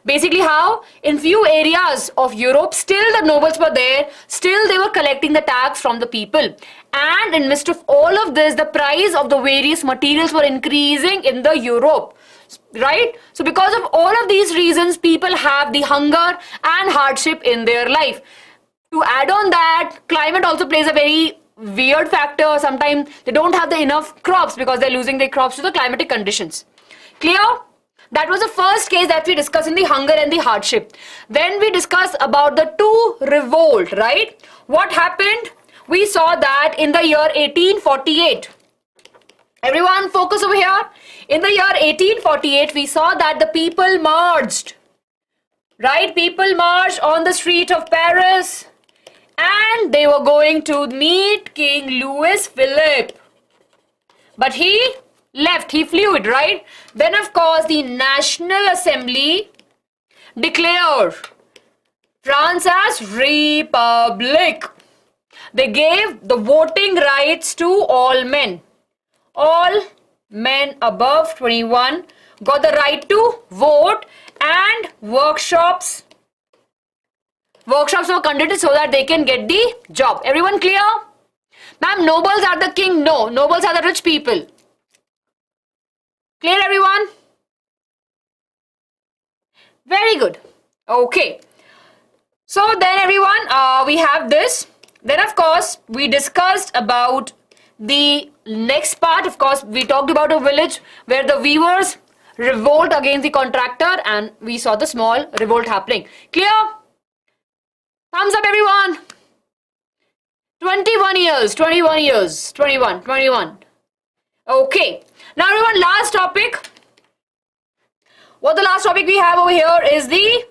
basically how in few areas of Europe still the nobles were there, still they were collecting the tax from the people. And in midst of all of this, the price of the various materials were increasing in the Europe, right? So because of all of these reasons, people have the hunger and hardship in their life. To add on that, climate also plays a very weird factor. Sometimes they don't have the enough crops because they're losing their crops to the climatic conditions. Clear? That was the first case that we discussed in the hunger and the hardship. Then we discussed about the two revolt, right? What happened? We saw that in the year 1848. Everyone focus over here. In the year 1848, we saw that the people marched, right? People marched on the street of Paris and they were going to meet King Louis Philippe. But he left, he flew it, right? Then of course the National Assembly declared France as Republic. They gave the voting rights to all men. All men above 21 got the right to vote, and workshops were conducted so that they can get the job. Everyone clear? Ma'am, nobles are the king? No, nobles are the rich people. Clear everyone? Very good. Okay. So then everyone, we have this. Then of course, we discussed about the next part. Of course, we talked about a village where the weavers revolt against the contractor and we saw the small revolt happening. Clear? Thumbs up everyone. 21 years, 21 years, 21. Okay. Now everyone, last topic. What the last topic we have over here is the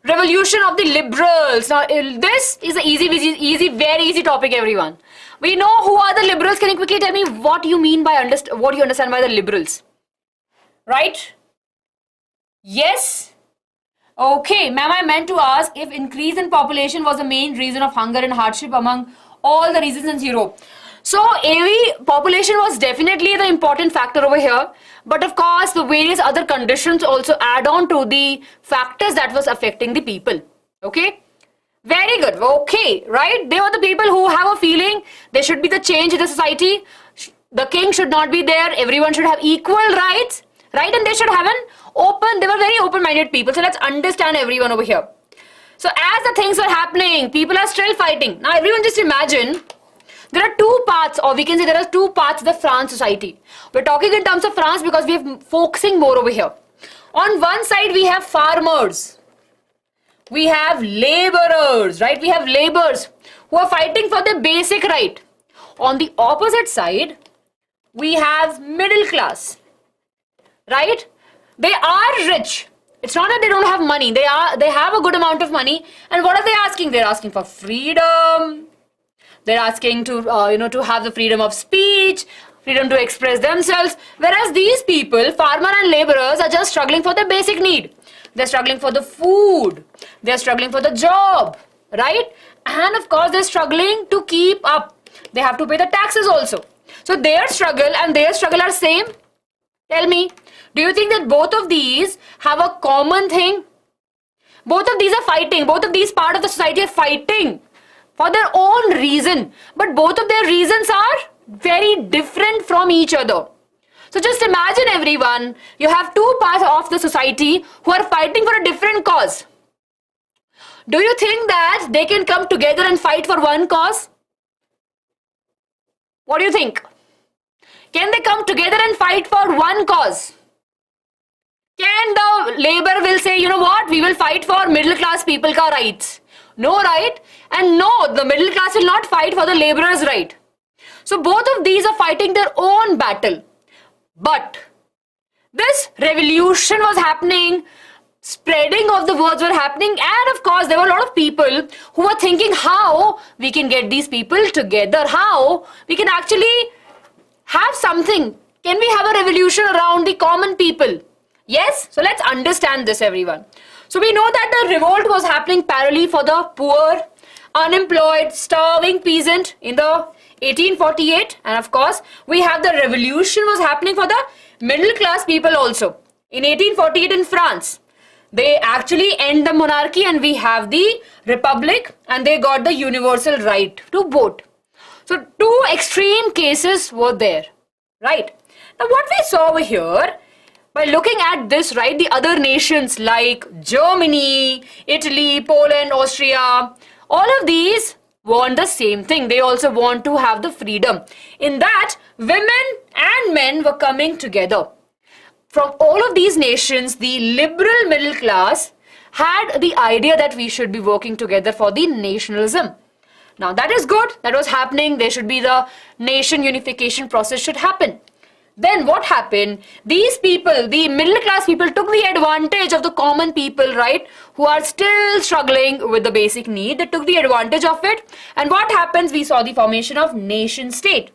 revolution of the liberals. Now this is an very easy topic everyone. We know who are the liberals. Can you quickly tell me what you mean by what you understand by the liberals? Right? Yes? Okay, ma'am, I meant to ask if increase in population was the main reason of hunger and hardship among all the regions in Europe. So, population was definitely the important factor over here. But of course, the various other conditions also add on to the factors that was affecting the people. Okay? Very good. Okay, right? They were the people who have a feeling there should be the change in the society. The king should not be there. Everyone should have equal rights. Right? And they should have they were very open-minded people. So, let's understand everyone over here. So, as the things were happening, people are still fighting. Now, everyone just imagine, there are two parts, or we can say there are two parts of the France society. We're talking in terms of France because we're focusing more over here. On one side, we have farmers. We have laborers, right? We have laborers who are fighting for their basic right. On the opposite side, we have middle class, right? They are rich. It's not that they don't have money. They have a good amount of money. And what are they asking? They're asking for freedom. They're asking to, to have the freedom of speech, freedom to express themselves. Whereas these people, farmer and laborers, are just struggling for their basic need. They're struggling for the food. They're struggling for the job, right? And of course, they're struggling to keep up. They have to pay the taxes also. So their struggle and their struggle are same. Tell me, do you think that both of these have a common thing? Both of these are fighting. Both of these part of the society are fighting for their own reason. But both of their reasons are very different from each other. So just imagine everyone, you have two parts of the society who are fighting for a different cause. Do you think that they can come together and fight for one cause? What do you think? Can they come together and fight for one cause? Can the labor will say, you know what, we will fight for middle class people ka rights? No, right? And no, the middle class will not fight for the laborers' right. So both of these are fighting their own battle. But this revolution was happening, spreading of the words were happening, and of course there were a lot of people who were thinking how we can get these people together, how we can actually have something? Can we have a revolution around the common people? Yes? So let's understand this, everyone. So we know that the revolt was happening parallelly for the poor, unemployed, starving peasant in the 1848, and of course we have the revolution was happening for the middle class people also in 1848 in France. They actually end the monarchy and we have the republic, and they got the universal right to vote. So two extreme cases were there, right? Now what we saw over here, by looking at this, right, the other nations like Germany, Italy, Poland, Austria, all of these want the same thing. They also want to have the freedom. In that, women and men were coming together. From all of these nations, the liberal middle class had the idea that we should be working together for the nationalism. Now that is good. That was happening. There should be the nation unification process should happen. Then what happened? These people, the middle class people, took the advantage of the common people, right, who are still struggling with the basic need. They took the advantage of it. And what happens? We saw the formation of nation state.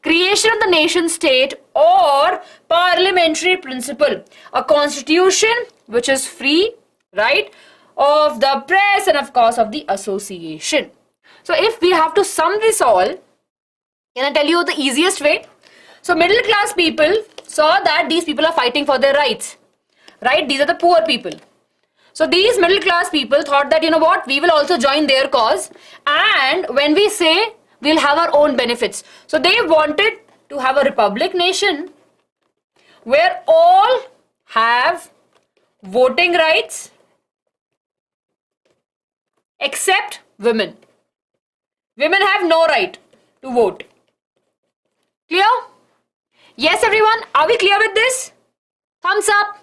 Creation of the nation state or parliamentary principle. A constitution which is free, right, of the press and of course of the association. So if we have to sum this all, can I tell you the easiest way? So middle class people saw that these people are fighting for their rights, right? These are the poor people. So these middle class people thought that, you know what, we will also join their cause, and when we say we'll have our own benefits. So they wanted to have a republic nation where all have voting rights except women. Women have no right to vote. Clear? Yes, everyone. Are we clear with this? Thumbs up.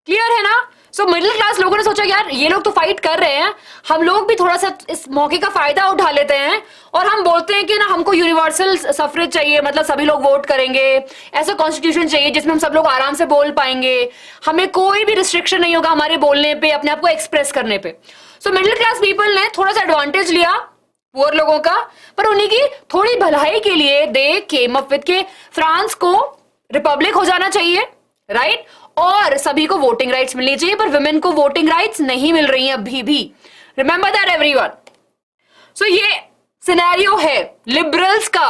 Clear है ना? So middle class लोगों ने सोचा यार ये लोग तो fight कर रहे हैं, हम लोग भी थोड़ा सा इस मौके का फायदा उठा लेते हैं और हम बोलते हैं कि ना हमको यूनिवर्सल सफरेज चाहिए, मतलब सभी लोग वोट करेंगे, ऐसा कॉन्स्टिट्यूशन चाहिए जिसमें हम सब लोग आराम से बोल पाएंगे, हमें कोई भी रिस्ट्रिक्शन नहीं होगा हमारे बोलने पे, अपने आप को एक्सप्रेस करने पे. सो मिडिल क्लास पीपल ने थोड़ा सा एडवांटेज लिया पुअर लोगों का, पर उन्हीं की थोड़ी भलाई के लिए दे केम अप विद के फ्रांस को रिपब्लिक हो जाना चाहिए, राइट, और सभी को वोटिंग राइट्स मिलनी चाहिए, पर वुमेन को वोटिंग राइट्स नहीं मिल रही हैं अभी भी. Remember that everyone. सो ये सिनेरियो है लिबरल्स का,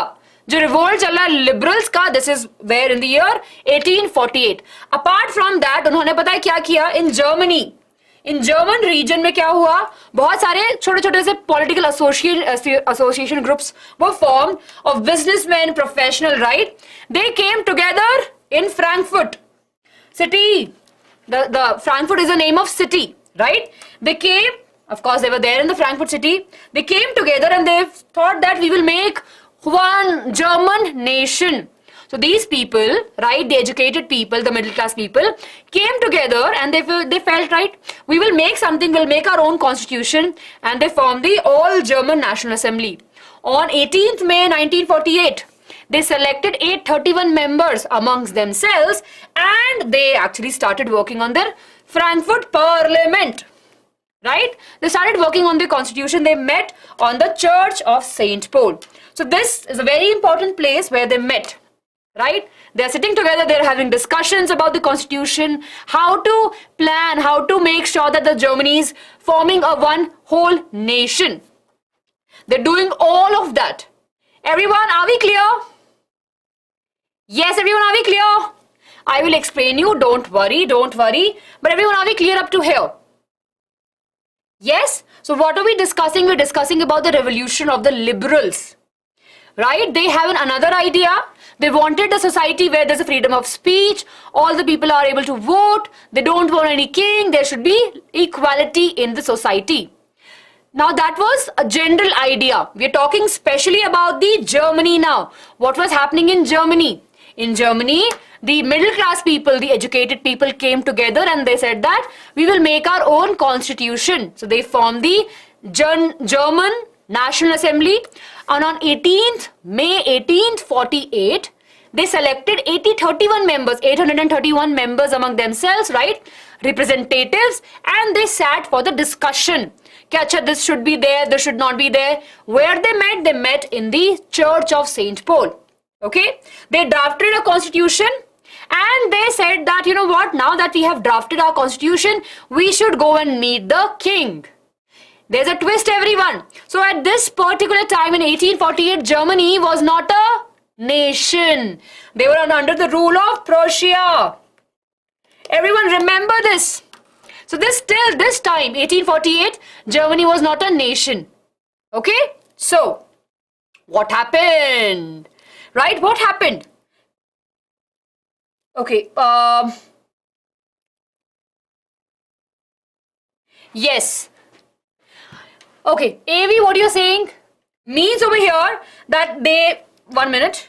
जो रिवोल्ट चल रहा है लिबरल्स का. This is where in the year 1848. Apart from that उन्होंने पता है क्या किया in Germany. In German region में क्या हुआ, बहुत सारे छोटे छोटे से पॉलिटिकल एसोसिएशन ग्रुप्स वो form of businessmen, professional, right. They came together in Frankfurt city. The Frankfurt is the name of city, right? They came, of course they were there in the Frankfurt city. They came together and they thought that we will make one German nation. So these people, right, the educated people, the middle class people, came together and they felt, right, we will make something, we'll make our own constitution, and they formed the All German National Assembly. On 18th May 1948, they selected 831 members amongst themselves and they actually started working on their Frankfurt Parliament, right? They started working on the constitution. They met on the Church of St. Paul. So this is a very important place where they met, right? They are sitting together, they are having discussions about the constitution, how to plan, how to make sure that the Germany is forming a one whole nation. They're doing all of that. Everyone, are we clear? Yes, everyone, are we clear? I will explain you, don't worry. But everyone, are we clear up to here? Yes? So what are we discussing? We're discussing about the revolution of the liberals, right? They have another idea. They wanted a society where there's a freedom of speech, all the people are able to vote, they don't want any king, there should be equality in the society. Now that was a general idea. We're talking specially about the Germany now. What was happening in Germany? In Germany, the middle class people, the educated people came together and they said that we will make our own constitution. So they formed the German National Assembly, and on 18th May 1848, they selected 831 members among themselves, right? Representatives, and they sat for the discussion. Catcha, this should be there, this should not be there. Where they met in the Church of St. Paul. Okay, they drafted a constitution and they said that, you know what, now that we have drafted our constitution, we should go and meet the king. There's a twist, everyone. So at this particular time in 1848, Germany was not a nation. They were under the rule of Prussia. Everyone remember this. So till this time, 1848, Germany was not a nation. Okay, so what happened? Right, what happened? Okay, yes. Okay, AV, what you're saying means over here that they, 1 minute.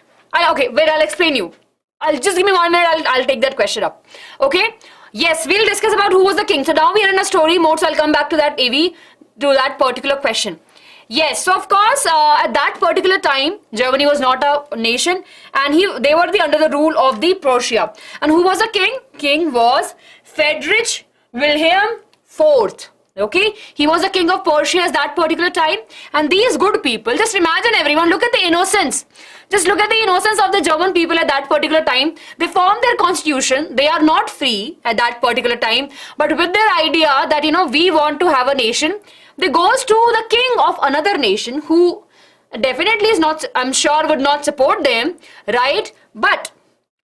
Okay, wait, I'll explain you. I'll just give me 1 minute, I'll take that question up. Okay, yes, we'll discuss about who was the king. So now we are in a story mode, so I'll come back to that AV, to that particular question. Yes, so of course, at that particular time, Germany was not a nation and they were under the rule of the Prussia. And who was the king? King was Friedrich Wilhelm IV. Okay, he was the king of Prussia at that particular time. And these good people, just imagine everyone, look at the innocence. Just look at the innocence of the German people at that particular time. They formed their constitution. They are not free at that particular time. But with their idea that, you know, we want to have a nation, they goes to the king of another nation who definitely is not, I'm sure, would not support them, right? But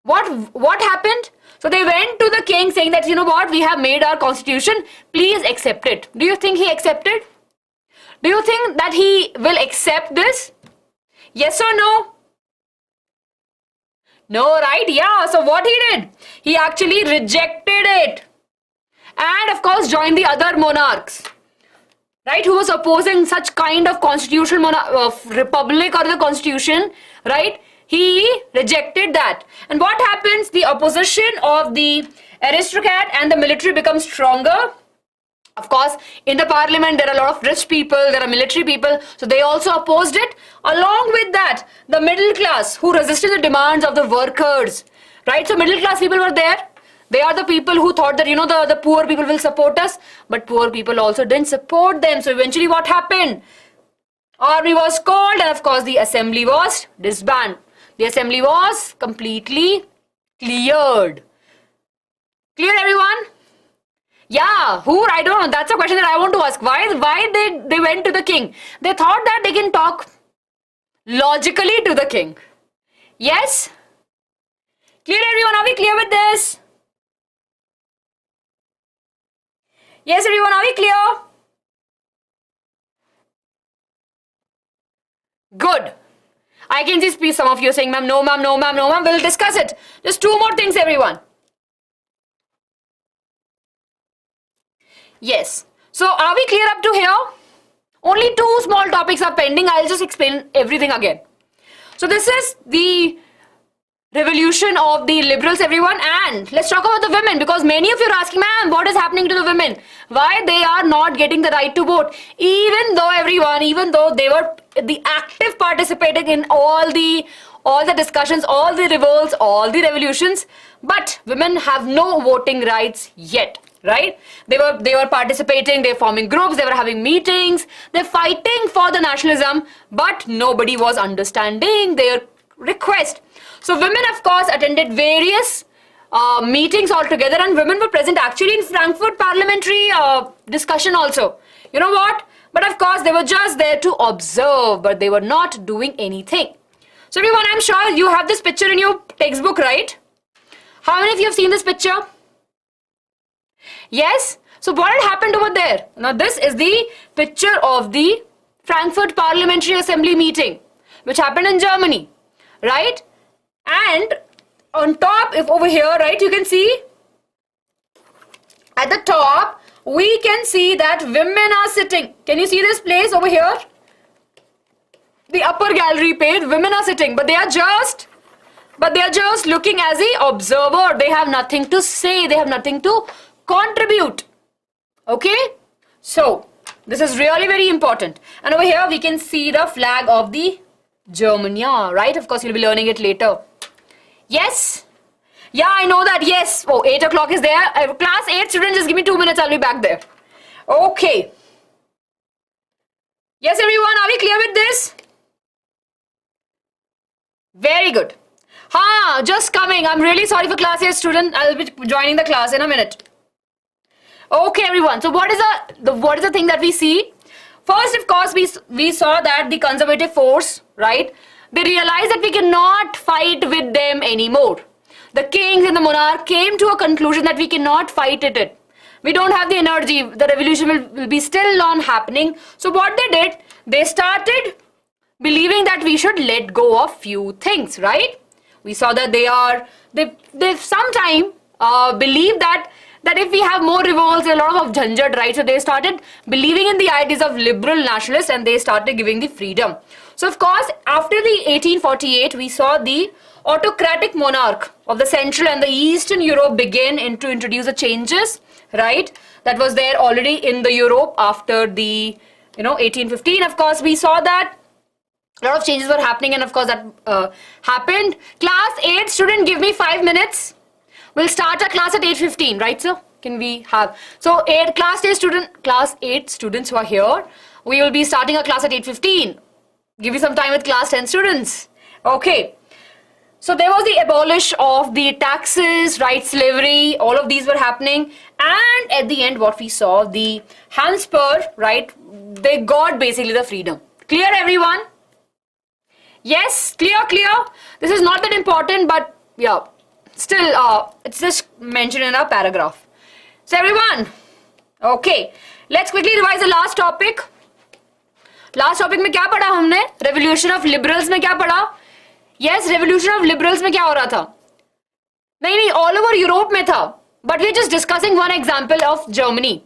what happened? So they went to the king saying that, you know what, we have made our constitution, please accept it. Do you think he accepted? Do you think that he will accept this? Yes or no? No, right? Yeah. So what he did? He actually rejected it. And of course joined the other monarchs, right, who was opposing such kind of constitutional republic or the constitution, right? He rejected that. And what happens? The opposition of the aristocrat and the military becomes stronger. Of course, in the parliament, there are a lot of rich people, there are military people, so they also opposed it. Along with that, the middle class who resisted the demands of the workers, right? So middle class people were there. They are the people who thought that, you know, the poor people will support us, but poor people also didn't support them. So eventually what happened? Army was called and of course the assembly was disbanded. The assembly was completely cleared. Clear, everyone? Yeah, who? I don't know. That's a question that I want to ask. Why they went to the king? They thought that they can talk logically to the king. Yes? Clear, everyone? Are we clear with this? Yes, everyone, are we clear? Good. I can see some of you saying, ma'am, no, ma'am, no, ma'am, no, ma'am. We'll discuss it. Just two more things, everyone. Yes. So, are we clear up to here? Only two small topics are pending. I'll just explain everything again. So, this is the revolution of the liberals, everyone, and let's talk about the women, because many of you are asking, ma'am, what is happening to the women? Why they are not getting the right to vote? Even though they were the active participating in all the discussions, all the revolts, all the revolutions, but women have no voting rights yet, right? They were participating, they were forming groups, they were having meetings, they're fighting for the nationalism, but nobody was understanding their request. So women, of course, attended various meetings altogether, and women were present actually in Frankfurt parliamentary discussion also. You know what? But of course, they were just there to observe, but they were not doing anything. So everyone, I'm sure you have this picture in your textbook, right? How many of you have seen this picture? Yes? So what had happened over there? Now this is the picture of the Frankfurt Parliamentary Assembly meeting, which happened in Germany, right? And on top, if over here, right, you can see at the top, we can see that women are sitting. Can you see this place over here? The upper gallery page, women are sitting, but they are just looking as the observer. They have nothing to say. They have nothing to contribute. Okay? So, this is really very important. And over here, we can see the flag of the Germany, right? Of course, you'll be learning it later. Yes? Yeah, I know that. Yes. Oh, 8 o'clock is there. Class 8 students, just give me 2 minutes. I'll be back there. Okay. Yes, everyone. Are we clear with this? Very good. Just coming. I'm really sorry for class 8 student. I'll be joining the class in a minute. Okay, everyone. So what is the thing that we see? First, of course, we saw that the conservative force, right? They realized that we cannot fight with them anymore. The kings and the monarch came to a conclusion that we cannot fight it. We don't have the energy. The revolution will be still on happening. So what they did, they started believing that we should let go of few things, right? We saw that they sometime believe that if we have more revolts, a lot of jhanjat, right? So they started believing in the ideas of liberal nationalists and they started giving the freedom. So of course, after the 1848, we saw the autocratic monarch of the Central and the Eastern Europe begin to introduce the changes, right? That was there already in the Europe after the 1815. Of course, we saw that a lot of changes were happening, and of course that happened. Class 8 student, give me 5 minutes. We'll start our class at 8:15, right, sir? Can we have? So class 8 students who are here, we will be starting our class at 8:15. Give you some time with class 10 students. Okay. So there was the abolish of the taxes, right, slavery, all of these were happening. And at the end, what we saw, the Habsburg, right, they got basically the freedom. Clear, everyone? Yes, clear. This is not that important, but yeah, still, it's just mentioned in our paragraph. So everyone, okay, let's quickly revise the last topic. Last topic में क्या पढ़ा हमने? Revolution of Liberals में क्या पढ़ा? Yes, Revolution of Liberals में क्या हो रहा था? नहीं, all over Europe में था. But we're just discussing one example of Germany.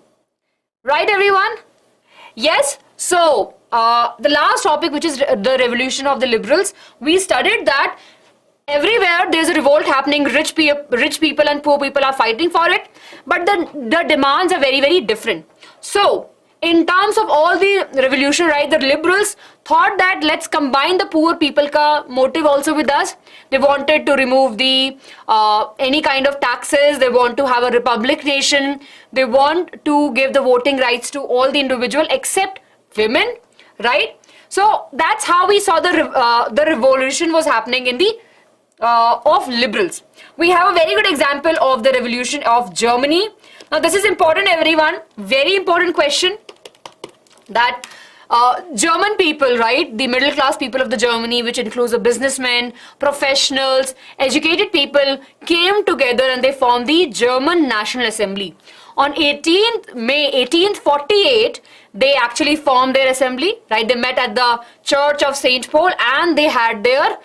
Right, everyone? Yes. So, the last topic, which is the Revolution of the Liberals, we studied that everywhere there's a revolt happening. Rich people and poor people are fighting for it. But the demands are very, very different. So, in terms of all the revolution, right, the liberals thought that let's combine the poor people ka motive also with us. They wanted to remove the any kind of taxes. They want to have a republic nation. They want to give the voting rights to all the individual except women, right? So that's how we saw the revolution was happening in the of liberals. We have a very good example of the revolution of Germany. Now this is important, everyone. Very important question. That German people, right, the middle class people of the Germany, which includes the businessmen, professionals, educated people, came together and they formed the German National Assembly. On 18th May 1848, they actually formed their assembly, right? They met at the Church of St. Paul and they had their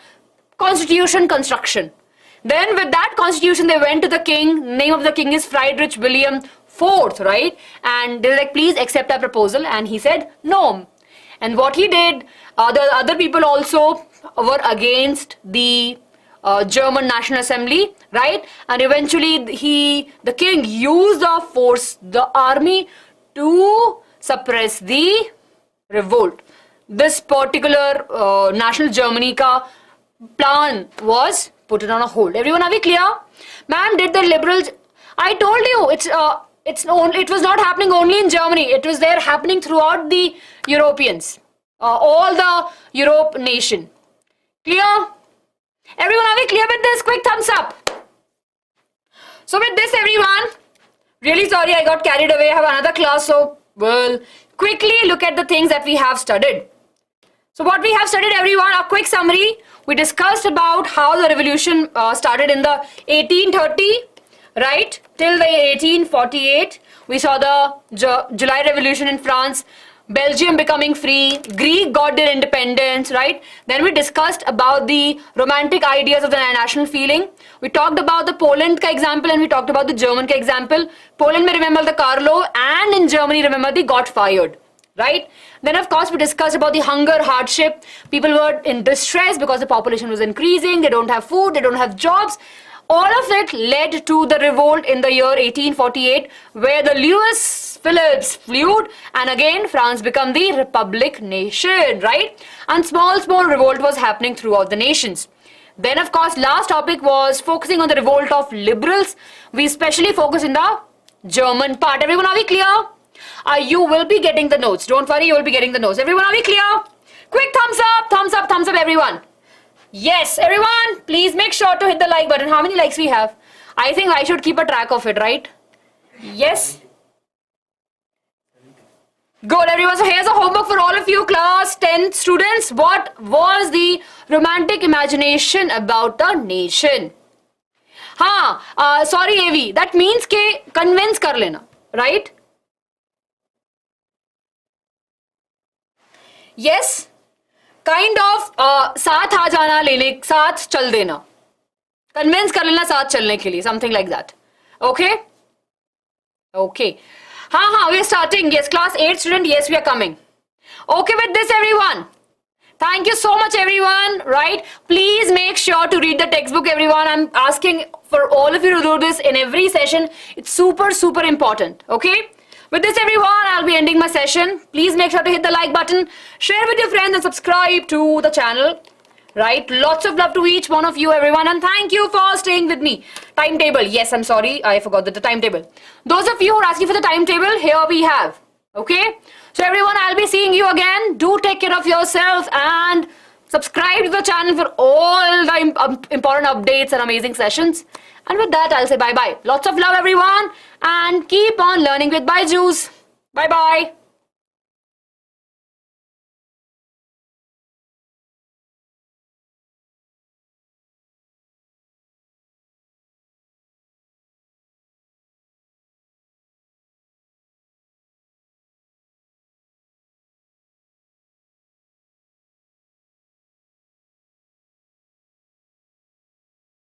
constitution construction. Then with that constitution, they went to the king. Name of the king is Friedrich William IV, right? And they were like, please accept our proposal. And he said, no. And what he did, the other people also were against the German National Assembly, right? And eventually the king used the force, the army, to suppress the revolt. This particular National Germany ka plan was put it on a hold. Everyone, are we clear? Ma'am, did the liberals? I told you it was not happening only in Germany. It was there happening throughout the Europeans, all the Europe nation. Clear? Everyone, are we clear with this? Quick thumbs up. So with this, everyone, really sorry I got carried away. I have another class, so we'll quickly look at the things that we have studied. So what we have studied, everyone, a quick summary. We discussed about how the revolution started in the 1830, right, till the 1848. We saw the July Revolution in France, Belgium becoming free, Greece got their independence, right? Then we discussed about the romantic ideas of the national feeling. We talked about the Poland ka example and we talked about the German ka example. Poland may remember the Carlo, and in Germany remember the got fired. Right? Then of course we discussed about the hunger, hardship. People were in distress because the population was increasing. They don't have food, they don't have jobs. All of it led to the revolt in the year 1848, where the Louis Philippe fled, and again France became the republic nation, right? And small revolt was happening throughout the nations. Then of course last topic was focusing on the revolt of liberals. We especially focus in the German part. Everyone, are we clear? You will be getting the notes. Don't worry, you will be getting the notes. Everyone, are we clear? Quick thumbs up, everyone. Yes, everyone, please make sure to hit the like button. How many likes we have? I think I should keep a track of it, right? Yes. Good, everyone. So here's a homework for all of you class 10 students. What was the romantic imagination about the nation? Sorry AV, that means ke convince kar lena, right? Yes, kind of साथ आ जाना लेने साथ चल देना, convince कर लेना साथ चलने के लिए, something like that. Okay? Okay. We are starting. Yes, class 8 student. Yes, we are coming. Okay with this, everyone. Thank you so much, everyone. Right? Please make sure to read the textbook, everyone. I'm asking for all of you to do this in every session. It's super, super important. Okay? With this, everyone, I'll be ending my session. Please make sure to hit the like button, share with your friends, and subscribe to the channel. Right? Lots of love to each one of you, everyone, and thank you for staying with me. Timetable. Yes, I'm sorry. I forgot the timetable. Those of you who are asking for the timetable, here we have. Okay? So, everyone, I'll be seeing you again. Do take care of yourself and subscribe to the channel for all the important updates and amazing sessions. And with that, I'll say bye-bye. Lots of love, everyone, and keep on learning with BYJU'S. Bye-bye.